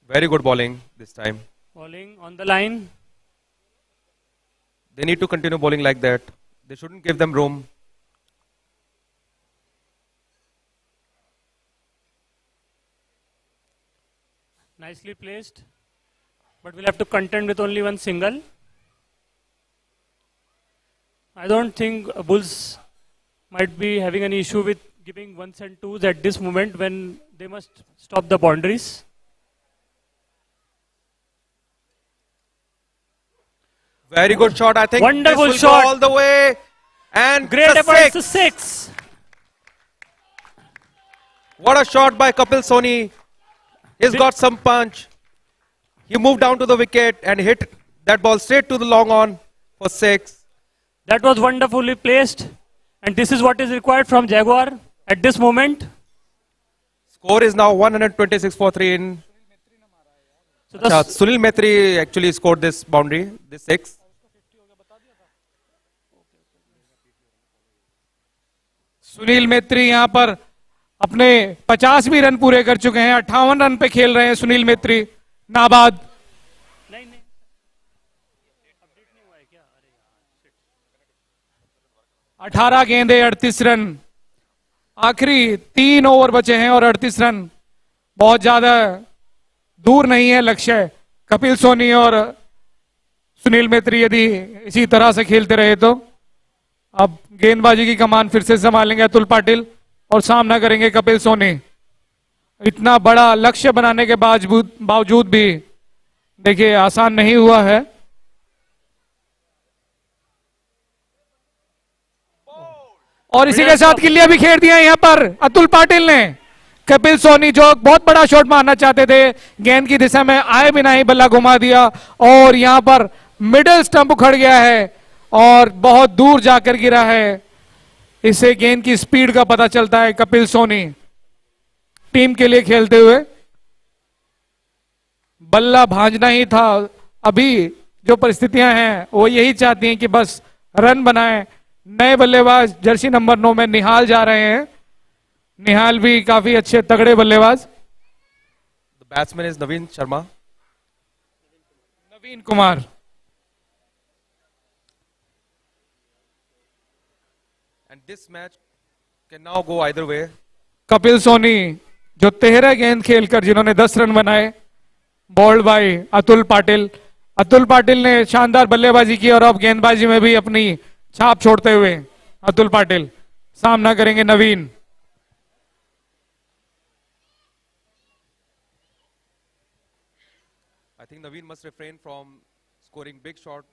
Very good bowling this time. Bowling on the line. They need to continue bowling like that. They shouldn't give them room. Nicely placed. But we'll have to contend with only 1 single. I don't think Bulls might be having an issue with giving 1s and 2s at this moment when they must stop the boundaries. Very good shot, I think. Wonderful this will shot. Go all the way. And Great it's a effort, six. it's a 6. What a shot by Kapil Soni. He's got some punch. He moved down to the wicket and hit that ball straight to the long on for 6. That was wonderfully placed. And this is what is required from Jaguar at this moment. Score is now 126 for 3 in. So the Sunil Metri actually scored this boundary, this 6. Sunil मेत्री यहां पर अपने 50 run पूरे कर चुके हैं। 58 run पे खेल रहे हैं सुनील मेत्री नाबाद। 18 गेंदे 38 रन। आखिरी 3 ओवर बचे हैं और 38 रन बहुत ज्यादा दूर नहीं है लक्ष्य। कपिल सोनी और सुनील मेत्री यदि इसी तरह से खेलते रहे तो अब गेंदबाजी की कमान फिर से संभालेंगे अतुल पाटिल और सामना करेंगे कपिल सोनी। इतना बड़ा लक्ष्य बनाने के बावजूद भी देखिए आसान नहीं हुआ है। और इसी के साथ गिल्लियां भी खेल दिया यहां पर अतुल पाटिल ने। कपिल सोनी जो बहुत बड़ा शॉट मारना चाहते थे, गेंद की दिशा में आए बिना ही बल्ला घुमा दिया और यहां पर मिडिल स्टंप उखड़ गया है और बहुत दूर जाकर गिरा है। इससे गेंद की स्पीड का पता चलता है। कपिल सोनी टीम के लिए खेलते हुए बल्ला भांजना ही था। अभी जो परिस्थितियां हैं वो यही चाहती हैं कि बस रन बनाएं। नए बल्लेबाज जर्सी नंबर 9 में निहाल जा रहे हैं। निहाल भी काफी अच्छे तगड़े बल्लेबाज। The batsman is Naveen Sharma. Naveen Kumar. And this match can now go either way. Kapil Soni जो 13 गेंद खेलकर जिन्होंने 10 रन बनाए, बॉल्ड बाय अतुल पाटिल। अतुल पाटिल ने शानदार बल्लेबाजी की और अब गेंदबाजी में भी अपनी छाप छोड़ते हुए अतुल पाटिल सामना करेंगे नवीन। I think Naveen must refrain from scoring big shot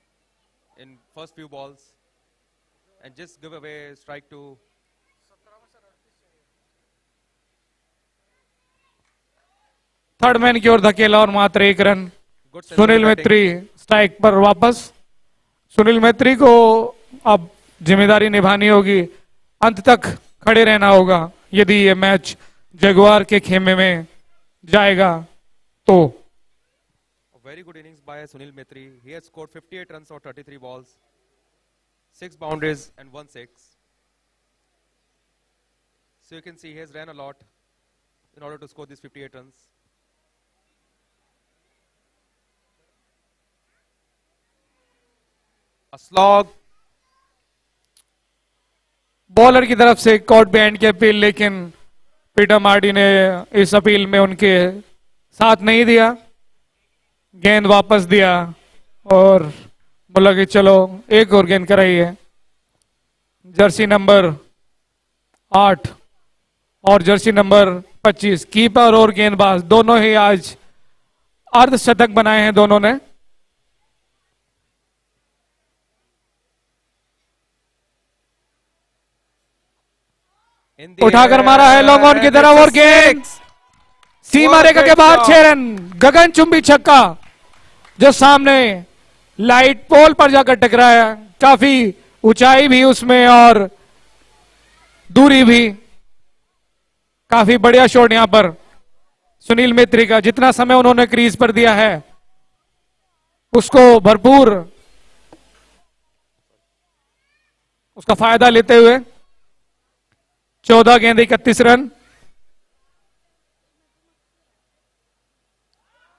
in first few balls and just give away strike to third man की ओर धकेला और मात्र 1 run. good sensible Sunil batting. मैत्री स्ट्राइक पर वापस। सुनील मैत्री को अब जिम्मेदारी निभानी होगी, अंत तक खड़े रहना होगा यदि ये मैच जगुआर के खेमे में जाएगा तो। A very good innings by Sunil Metri. He has scored 58 runs on 33 balls, 6 boundaries and 1 6. So you can see he has ran a lot in order to score these 58 runs. A slog. Bowler की तरफ से caught behind की appeal, लेकिन Peter Mardi ने इस appeal में उनके साथ नहीं दिया, गेंद वापस दिया और बोला कि चलो एक और गेंद कराइए। जर्सी नंबर 8 और जर्सी नंबर 25, कीपर और गेंदबाज दोनों ही आज अर्धशतक बनाए हैं दोनों ने। In the उठाकर मारा है लॉन्ग ऑन की air, तरफ and और it's a गेंद six. सीमा रेखा के बाद 6 रन। गगन चुंबी छक्का जो सामने लाइट पोल पर जाकर टकराया, काफी ऊंचाई भी उसमें और दूरी भी। काफी बढ़िया शॉट यहां पर सुनील मेत्री का, जितना समय उन्होंने क्रीज पर दिया है उसको भरपूर उसका फायदा लेते हुए 14 गेंद 31 रन।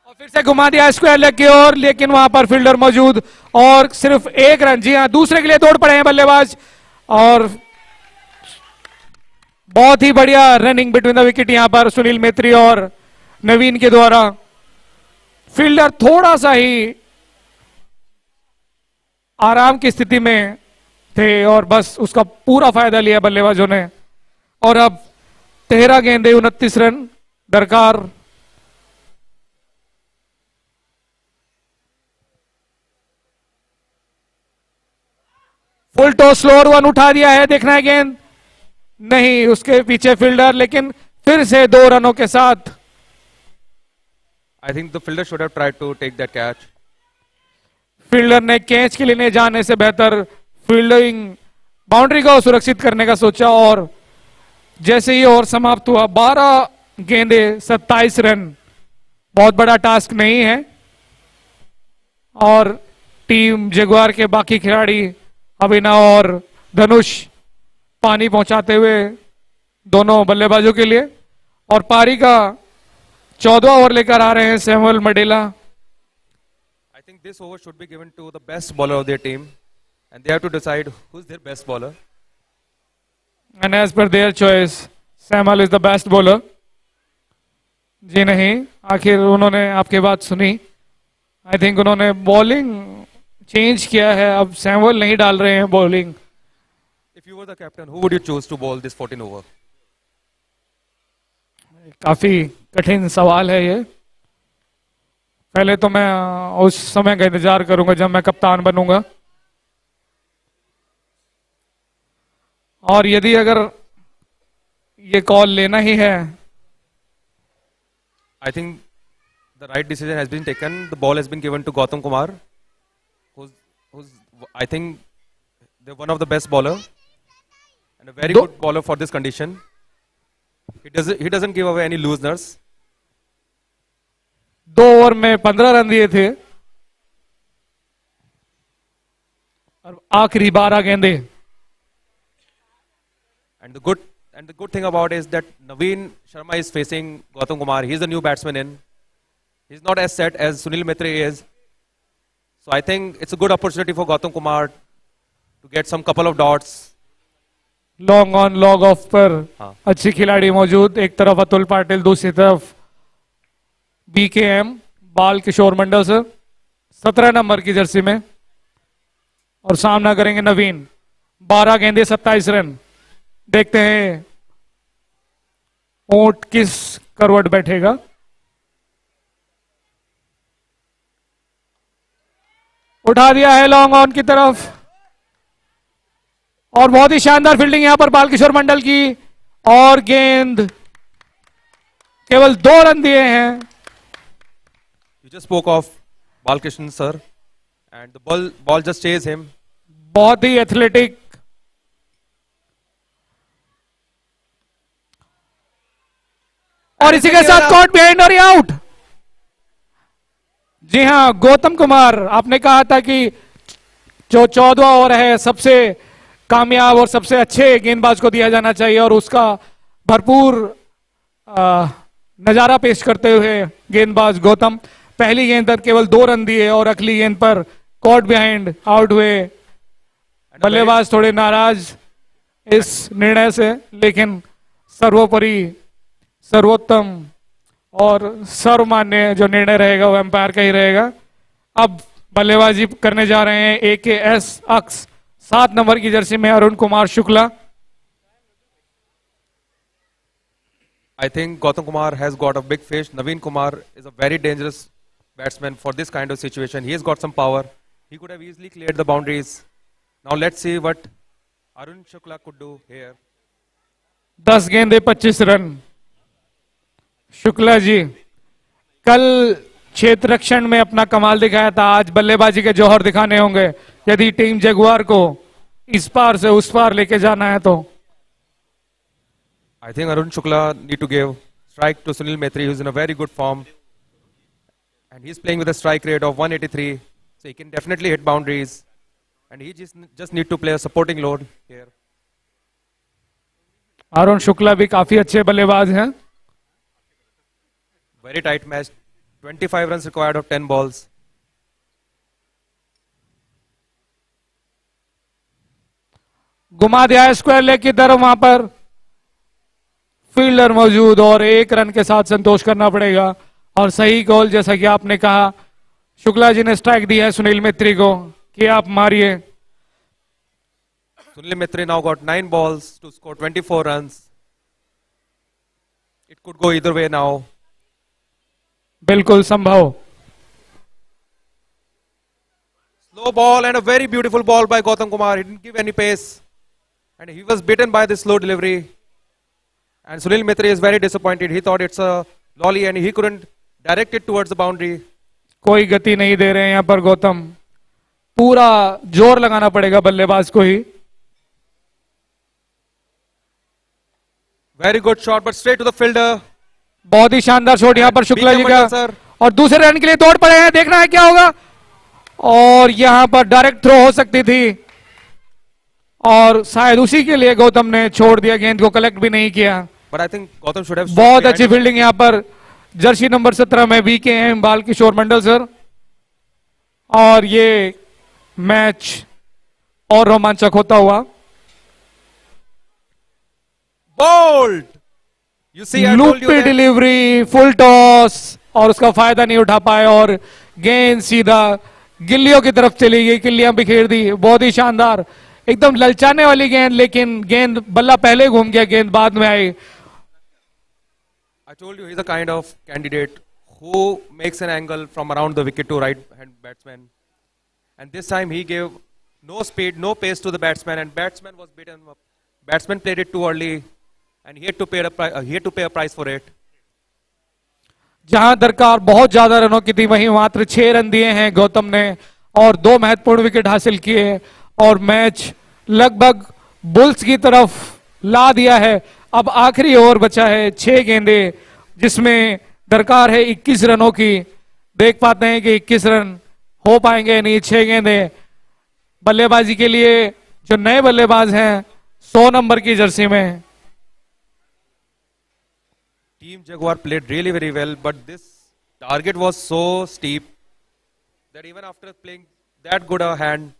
और फिर से घुमा दिया स्क्वायर लेग की ओर, लेकिन वहां पर फील्डर मौजूद और सिर्फ 1 रन। जी हां, दूसरे के लिए दौड़ पड़े हैं बल्लेबाज और बहुत ही बढ़िया रनिंग बिटवीन द विकेट यहां पर सुनील मेत्री और नवीन के द्वारा। फील्डर थोड़ा सा ही आराम की स्थिति में थे और बस उसका पूरा फायदा लिया बल्लेबाजों ने। और अब 13 गेंदे 29 रन दरकार। फुल टॉस स्लोअर वन उठा दिया है, देखना है गेंद नहीं, उसके पीछे फील्डर, लेकिन फिर से 2 रनों के साथ। I think the fielder should have tried to take that catch. Fielder ने कैच के लिए जाने से बेहतर फील्डिंग बाउंड्री को सुरक्षित करने का सोचा और जैसे ही ओवर समाप्त हुआ 12 गेंदे 27 रन, बहुत बड़ा टास्क नहीं है। और टीम जगुआर के बाकी खिलाड़ी अभिनव और धनुष पानी पहुंचाते हुए दोनों बल्लेबाजों के लिए। और पारी का 14वां ओवर लेकर आ रहे हैं Samuel मडेला। I think this over should be given to the best bowler of their team, and they have to decide who's their best bowler. And as per their choice, Samuel is the best bowler. जी नहीं, आखिर उन्होंने आपकी बात सुनी। I think उन्होंने bowling change किया है, अब सैमुअल नहीं डाल रहे हैं bowling. If you were the captain, who would you choose to bowl this 14 over? काफी कठिन सवाल है ये। पहले तो मैं उस समय का इंतजार करूंगा जब मैं कप्तान बनूंगा, और यदि अगर ये कॉल लेना ही है। I think the right decision has been taken. The ball has been given to Gautam Kumar, who's I think they're one of the best bowler and a very good bowler for this condition. He doesn't give away any looseners. 2 over में 15 run दिए थे और आखिरी 12 गेंदे। And the good thing about it is that Naveen Sharma is facing Gautam Kumar. He's the new batsman in. He's not as set as Sunil Maitre is. So I think it's a good opportunity for Gautam Kumar to get some couple of dots. Long on log of पर हाँ। अच्छी खिलाड़ी मौजूद, एक तरफ अतुल पाटिल, दूसरी तरफ BKM बाल किशोर मंडल सर 17 नंबर की जर्सी में, और सामना करेंगे नवीन। 12 गेंदे 27 रन। देखते हैं ऊंट किस करवट बैठेगा। उठा दिया है लॉन्ग ऑन की तरफ और बहुत ही शानदार फील्डिंग यहां पर बालकिशोर मंडल की, और गेंद केवल 2 रन दिए हैं। You just spoke of Balkishan sir, and the ball just chased him. बहुत ही एथलेटिक और इसी के साथ कॉट बिहाइंड और आउट। जी हां, गौतम कुमार, आपने कहा था कि जो 14वां ओवर है सबसे कामयाब और सबसे अच्छे गेंदबाज को दिया जाना चाहिए, और उसका भरपूर नजारा पेश करते हुए गेंदबाज गौतम पहली गेंद पर केवल 2 रन दिए और अगली गेंद पर कॉट बिहाइंड आउट हुए बल्लेबाज थोड़े नाराज इस निर्णय से, लेकिन सर्वोपरि सर्वोत्तम और सर्वमान्य जो निर्णय रहेगा वो एम्पायर का ही रहेगा। अब बल्लेबाजी करने जा रहे हैं AKS अक्स 7 नंबर की जर्सी में Arun Kumar Shukla. I think Gautam Kumar has got a big fish. Naveen Kumar is a very dangerous batsman for this kind of situation. He has got some power. He could have easily cleared the boundaries. Now let's see what Arun Shukla could do here. 10 गेंदे 25 run. Shukla ji कल क्षेत्र रक्षण में अपना कमाल दिखाया था, आज बल्लेबाजी के जौहर दिखाने होंगे यदि टीम जगुआर को इस पार से उस पार लेके जाना है तो। I think Arun Shukla need to give strike to Sunil Mhetri, who's in a very good form. And he's playing with a strike rate of 183. So he can definitely hit boundaries. And he just need to play a supporting load here. Arun Shukla भी काफी अच्छे बल्लेबाज हैं। Very tight match. 25 runs required of 10 balls. घुमा दिया square leg की तरफ, वहां पर फील्डर मौजूद और 1 रन के साथ संतोष करना पड़ेगा। और सही गोल, जैसा कि आपने कहा, शुक्ला जी ने स्ट्राइक दी है सुनील मित्री को कि आप मारिए। Sunil Mhetri now got 9 balls to score 24 runs. It could go either way now. बिल्कुल संभव। Slow ball and a very beautiful ball by Gautam Kumar. He didn't give any pace. And he was beaten by this slow delivery. And Sunil Mhetri is very disappointed. He thought it's a lolly and he couldn't direct it towards the boundary. कोई गति नहीं दे रहे हैं यहां पर गौतम, पूरा जोर लगाना पड़ेगा बल्लेबाज को ही। Very good shot, but straight to the fielder. बहुत ही शानदार शॉट यहां पर शुक्ला जी का, सर। और दूसरे रन के लिए दौड़ पड़े हैं, देखना है क्या होगा। और यहां पर डायरेक्ट थ्रो हो सकती थी और शायद उसी के लिए गौतम ने छोड़ दिया, गेंद को कलेक्ट भी नहीं किया। But I think Gautam should have. बहुत अच्छी फील्डिंग यहां पर जर्सी नंबर 17 में BKM बाल किशोर मंडल सर। और ये मैच और रोमांचक होता हुआ। Bold. You see, I told you loopy that. Delivery, full toss, और उसका फायदा नहीं उठा पाए और गेंद सीधा गिल्लियों की तरफ चली गई, गिल्लियां बिखेर दी। बहुत ही शानदार, एकदम ललचाने वाली गेंद, लेकिन गेंद बल्ला पहले घूम गया, गेंद बाद में आई। I told you he's the kind of candidate who makes an angle from around the wicket to right hand batsman. And this time he gave no speed, no pace to the batsman, and batsman was beaten up. Batsman played it too early, and he had to pay a price for it. जहां दरकार बहुत ज्यादा रनों की थी, वहीं मात्र 6 run दिए हैं गौतम ने और 2 महत्वपूर्ण विकेट हासिल किए और मैच लगभग बुल्स की तरफ ला दिया है। अब आखिरी ओवर बचा है, 6 गेंदे, जिसमें दरकार है 21 रनों की। देख पाते हैं कि 21 रन हो पाएंगे नहीं। 6 गेंदे बल्लेबाजी के लिए जो नए बल्लेबाज हैं 100 नंबर की जर्सी में। Team Jaguar played really very well, but this target was so steep that even after playing that good a hand,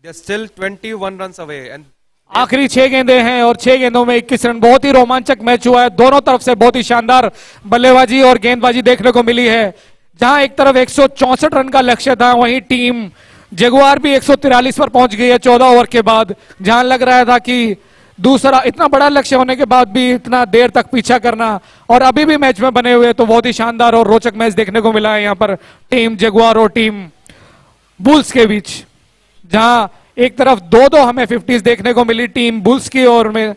they're still 21 runs away. And आखिरी 6 गेंदे हैं और 6 गेंदों में 21 रन। बहुत ही रोमांचक मैच हुआ है, दोनों तरफ से बहुत ही शानदार बल्लेबाजी और गेंदबाजी देखने को मिली है। जहां एक तरफ 164 रन का लक्ष्य था, वहीं टीम जगुआर भी 143 पर पहुंच गई है 14 ओवर के बाद। जहां लग रहा था कि दूसरा इतना बड़ा लक्ष्य होने के बाद भी इतना देर तक पीछा करना, और अभी भी मैच में बने हुए, तो बहुत ही शानदार और रोचक मैच देखने को मिला है यहाँ पर टीम जगुआर और टीम बुल्स के बीच। जहां एक तरफ 2-2 हमें 50s देखने को मिली टीम बुल्स की ओर में,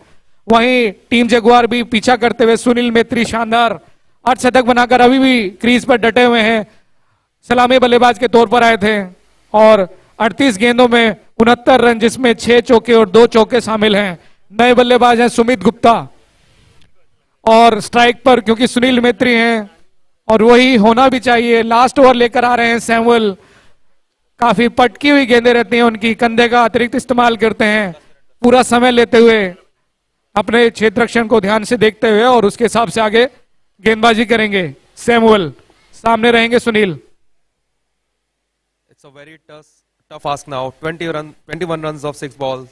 वहीं टीम जगुआर भी पीछा करते हुए सुनील मेत्री शानदार अर्धशतक बनाकर अभी भी क्रीज पर डटे हुए हैं। सलामी बल्लेबाज के तौर पर आए थे और 38 गेंदों में 69 रन, जिसमें 6 चौके और 2 चौके शामिल हैं। नए बल्लेबाज हैं सुमित गुप्ता और स्ट्राइक पर क्योंकि सुनील मेत्री हैं और वही होना भी चाहिए। लास्ट ओवर लेकर आ रहे हैं सैमुअल, काफी पटकी हुई गेंदें रहती हैं उनकी, कंधे का अतिरिक्त इस्तेमाल करते हैं, पूरा समय लेते हुए अपने क्षेत्र रक्षण को ध्यान से देखते हुए और उसके हिसाब से आगे गेंदबाजी करेंगे। सैमुअल, सामने रहेंगे Sunil. it's a very tough ask now. 21 runs of 6 balls.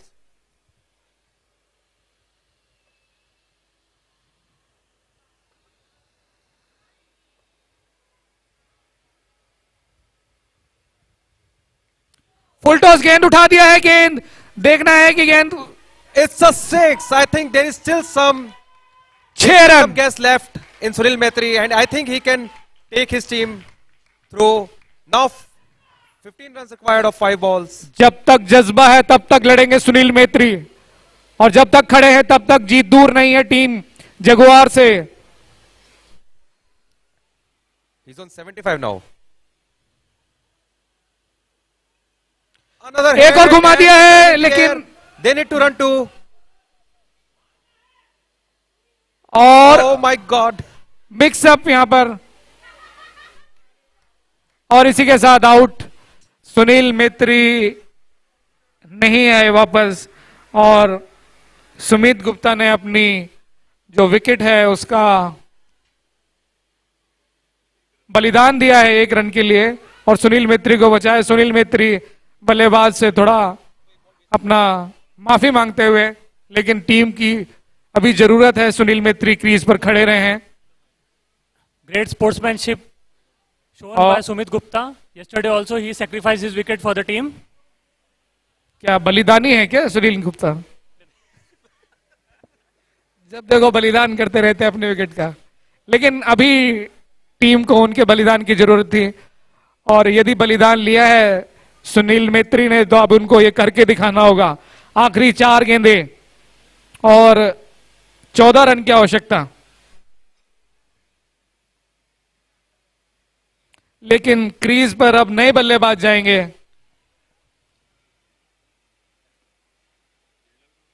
Full toss गेंद उठा दिया है, गेंद देखना है कि गेंद It's a 6. I think there is still some 6 run. gas left in Sunil Mhetri, and I think he can take his team through. Now 15 runs required of 5 balls. जब तक जज्बा है तब तक लड़ेंगे सुनील मेत्री, और जब तक खड़े हैं तब तक जीत दूर नहीं है टीम जगुआर से। He's on 75 now. Another एक और hit घुमा and दिया है, here लेकिन they need to run to. और Oh my God. मिक्सअप यहां पर, और इसी के साथ आउट। सुनील मेत्री नहीं आए वापस, और सुमित गुप्ता ने अपनी जो विकेट है उसका बलिदान दिया है 1 रन के लिए, और सुनील मेत्री को बचाया। सुनील मेत्री बल्लेबाज से थोड़ा अपना माफी मांगते हुए, लेकिन टीम की अभी जरूरत है, सुनील मेत्री क्रीज पर खड़े रहे हैं। Great sportsmanship shown और- by Sumit Gupta. Yesterday also he sacrificed his wicket for the team. क्या बलिदानी है क्या सुनील गुप्ता? जब देखो बलिदान करते रहते हैं अपने विकेट का, लेकिन अभी टीम को उनके बलिदान की जरूरत थी, और यदि बलिदान लिया है सुनील मेत्री ने तो अब उनको ये करके दिखाना होगा। आखिरी 4 गेंदें और 14 रन की आवश्यकता, लेकिन क्रीज पर अब नए बल्लेबाज जाएंगे।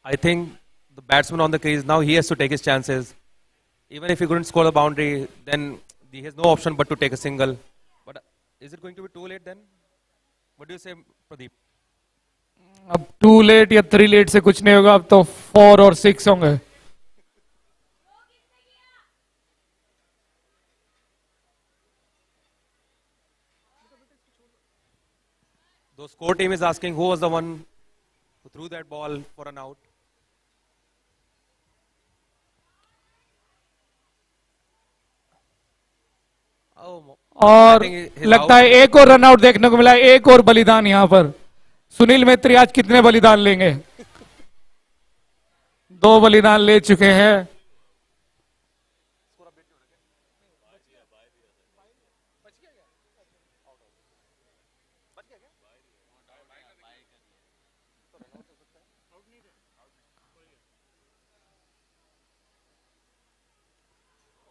I think the batsman on the crease now he has to take his chances. Even if he couldn't score the boundary, then he has no option but to take a single. But is it going to be too late then? What do you say, Pradeep? अब 2 late या 3 late से कुछ नहीं होगा, अब तो 4 और 6 होंगे। The score team is asking who was the one who threw that ball for an out. Oh, और I think he's लगता out. है एक और रन आउट देखने को मिला, एक और बलिदान यहां पर। सुनील मेत्री आज कितने बलिदान लेंगे? 2 बलिदान ले चुके हैं।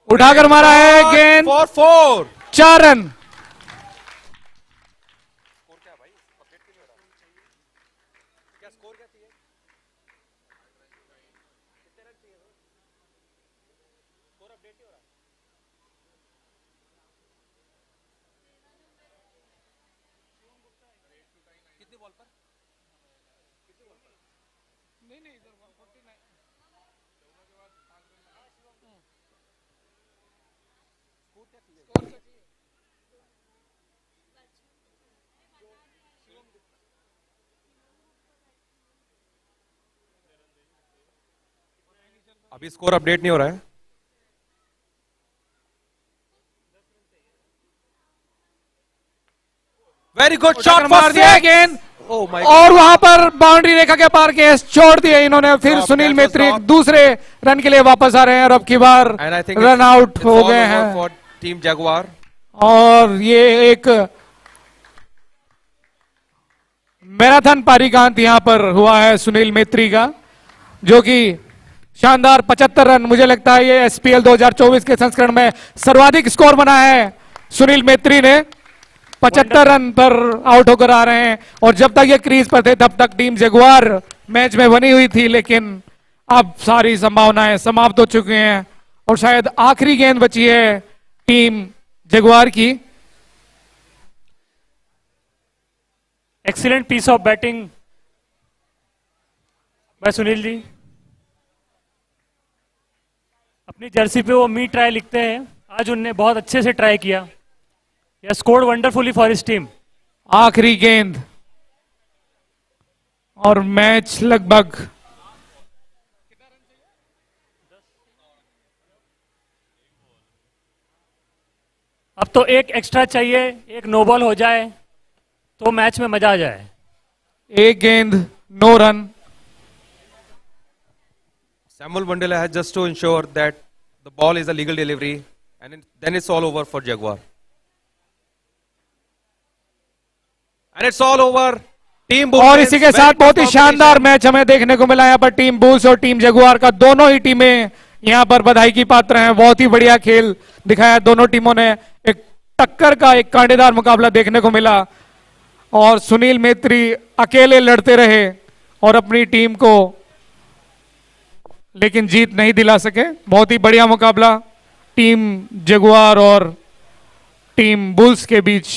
उठाकर मारा है गेंद, For 4. 4 रन। अभी स्कोर अपडेट नहीं हो रहा है। वेरी गुड शॉट मार दिया है गेंद, Oh my और वहां पर बाउंड्री रेखा के पार केस छोड़ दिए इन्होंने। फिर Drop, Sunil that was Metri drop. दूसरे रन के लिए वापस आ रहे हैं, और अब की बार And I think run out हो गए हैं। for Team Jaguar. और ये एक मैराथन पारीकांत यहां पर हुआ है सुनील मेत्री का, जो कि शानदार 75 रन। मुझे लगता है ये एसपीएल 2024 के संस्करण में सर्वाधिक स्कोर बना है सुनील मेत्री ने। 75 रन पर आउट होकर आ रहे हैं, और जब तक ये क्रीज पर थे तब तक टीम जगुआर मैच में बनी हुई थी, लेकिन अब सारी संभावनाएं समाप्त हो चुकी हैं, और शायद आखिरी गेंद बची है टीम जगुआर की। Excellent piece of batting by Sunil ji. अपनी जर्सी पे वो मी ट्राई लिखते हैं, आज उनने बहुत अच्छे से ट्राई किया। He has scored wonderfully for his team. आखिरी गेंद और मैच लगभग अब तो एक एक्स्ट्रा चाहिए, एक नो बॉल हो जाए तो मैच में मजा आ जाए। एक गेंद, no run. Samuel Bundela has just to ensure that the ball is a legal delivery, and then it's all over for Jaguar. And it's all over. Team Bulls. और इसी के साथ बहुत ही शानदार मैच हमें देखने को मिला यहाँ पर टीम बुल्स और टीम जगुआर का। दोनों ही टीमें यहाँ पर बधाई की पात्र हैं। बहुत ही बढ़िया खेल दिखाया दोनों टीमों ने। एक टक्कर का एक कांटेदार मुकाबला देखने को मिला और सुनील मेत्री अकेले लड़ते रहे और अपनी टीम को लेकिन जीत नहीं दिला सके। बहुत ही बढ़िया मुकाबला टीम जगुआर और टीम बुल्स के बीच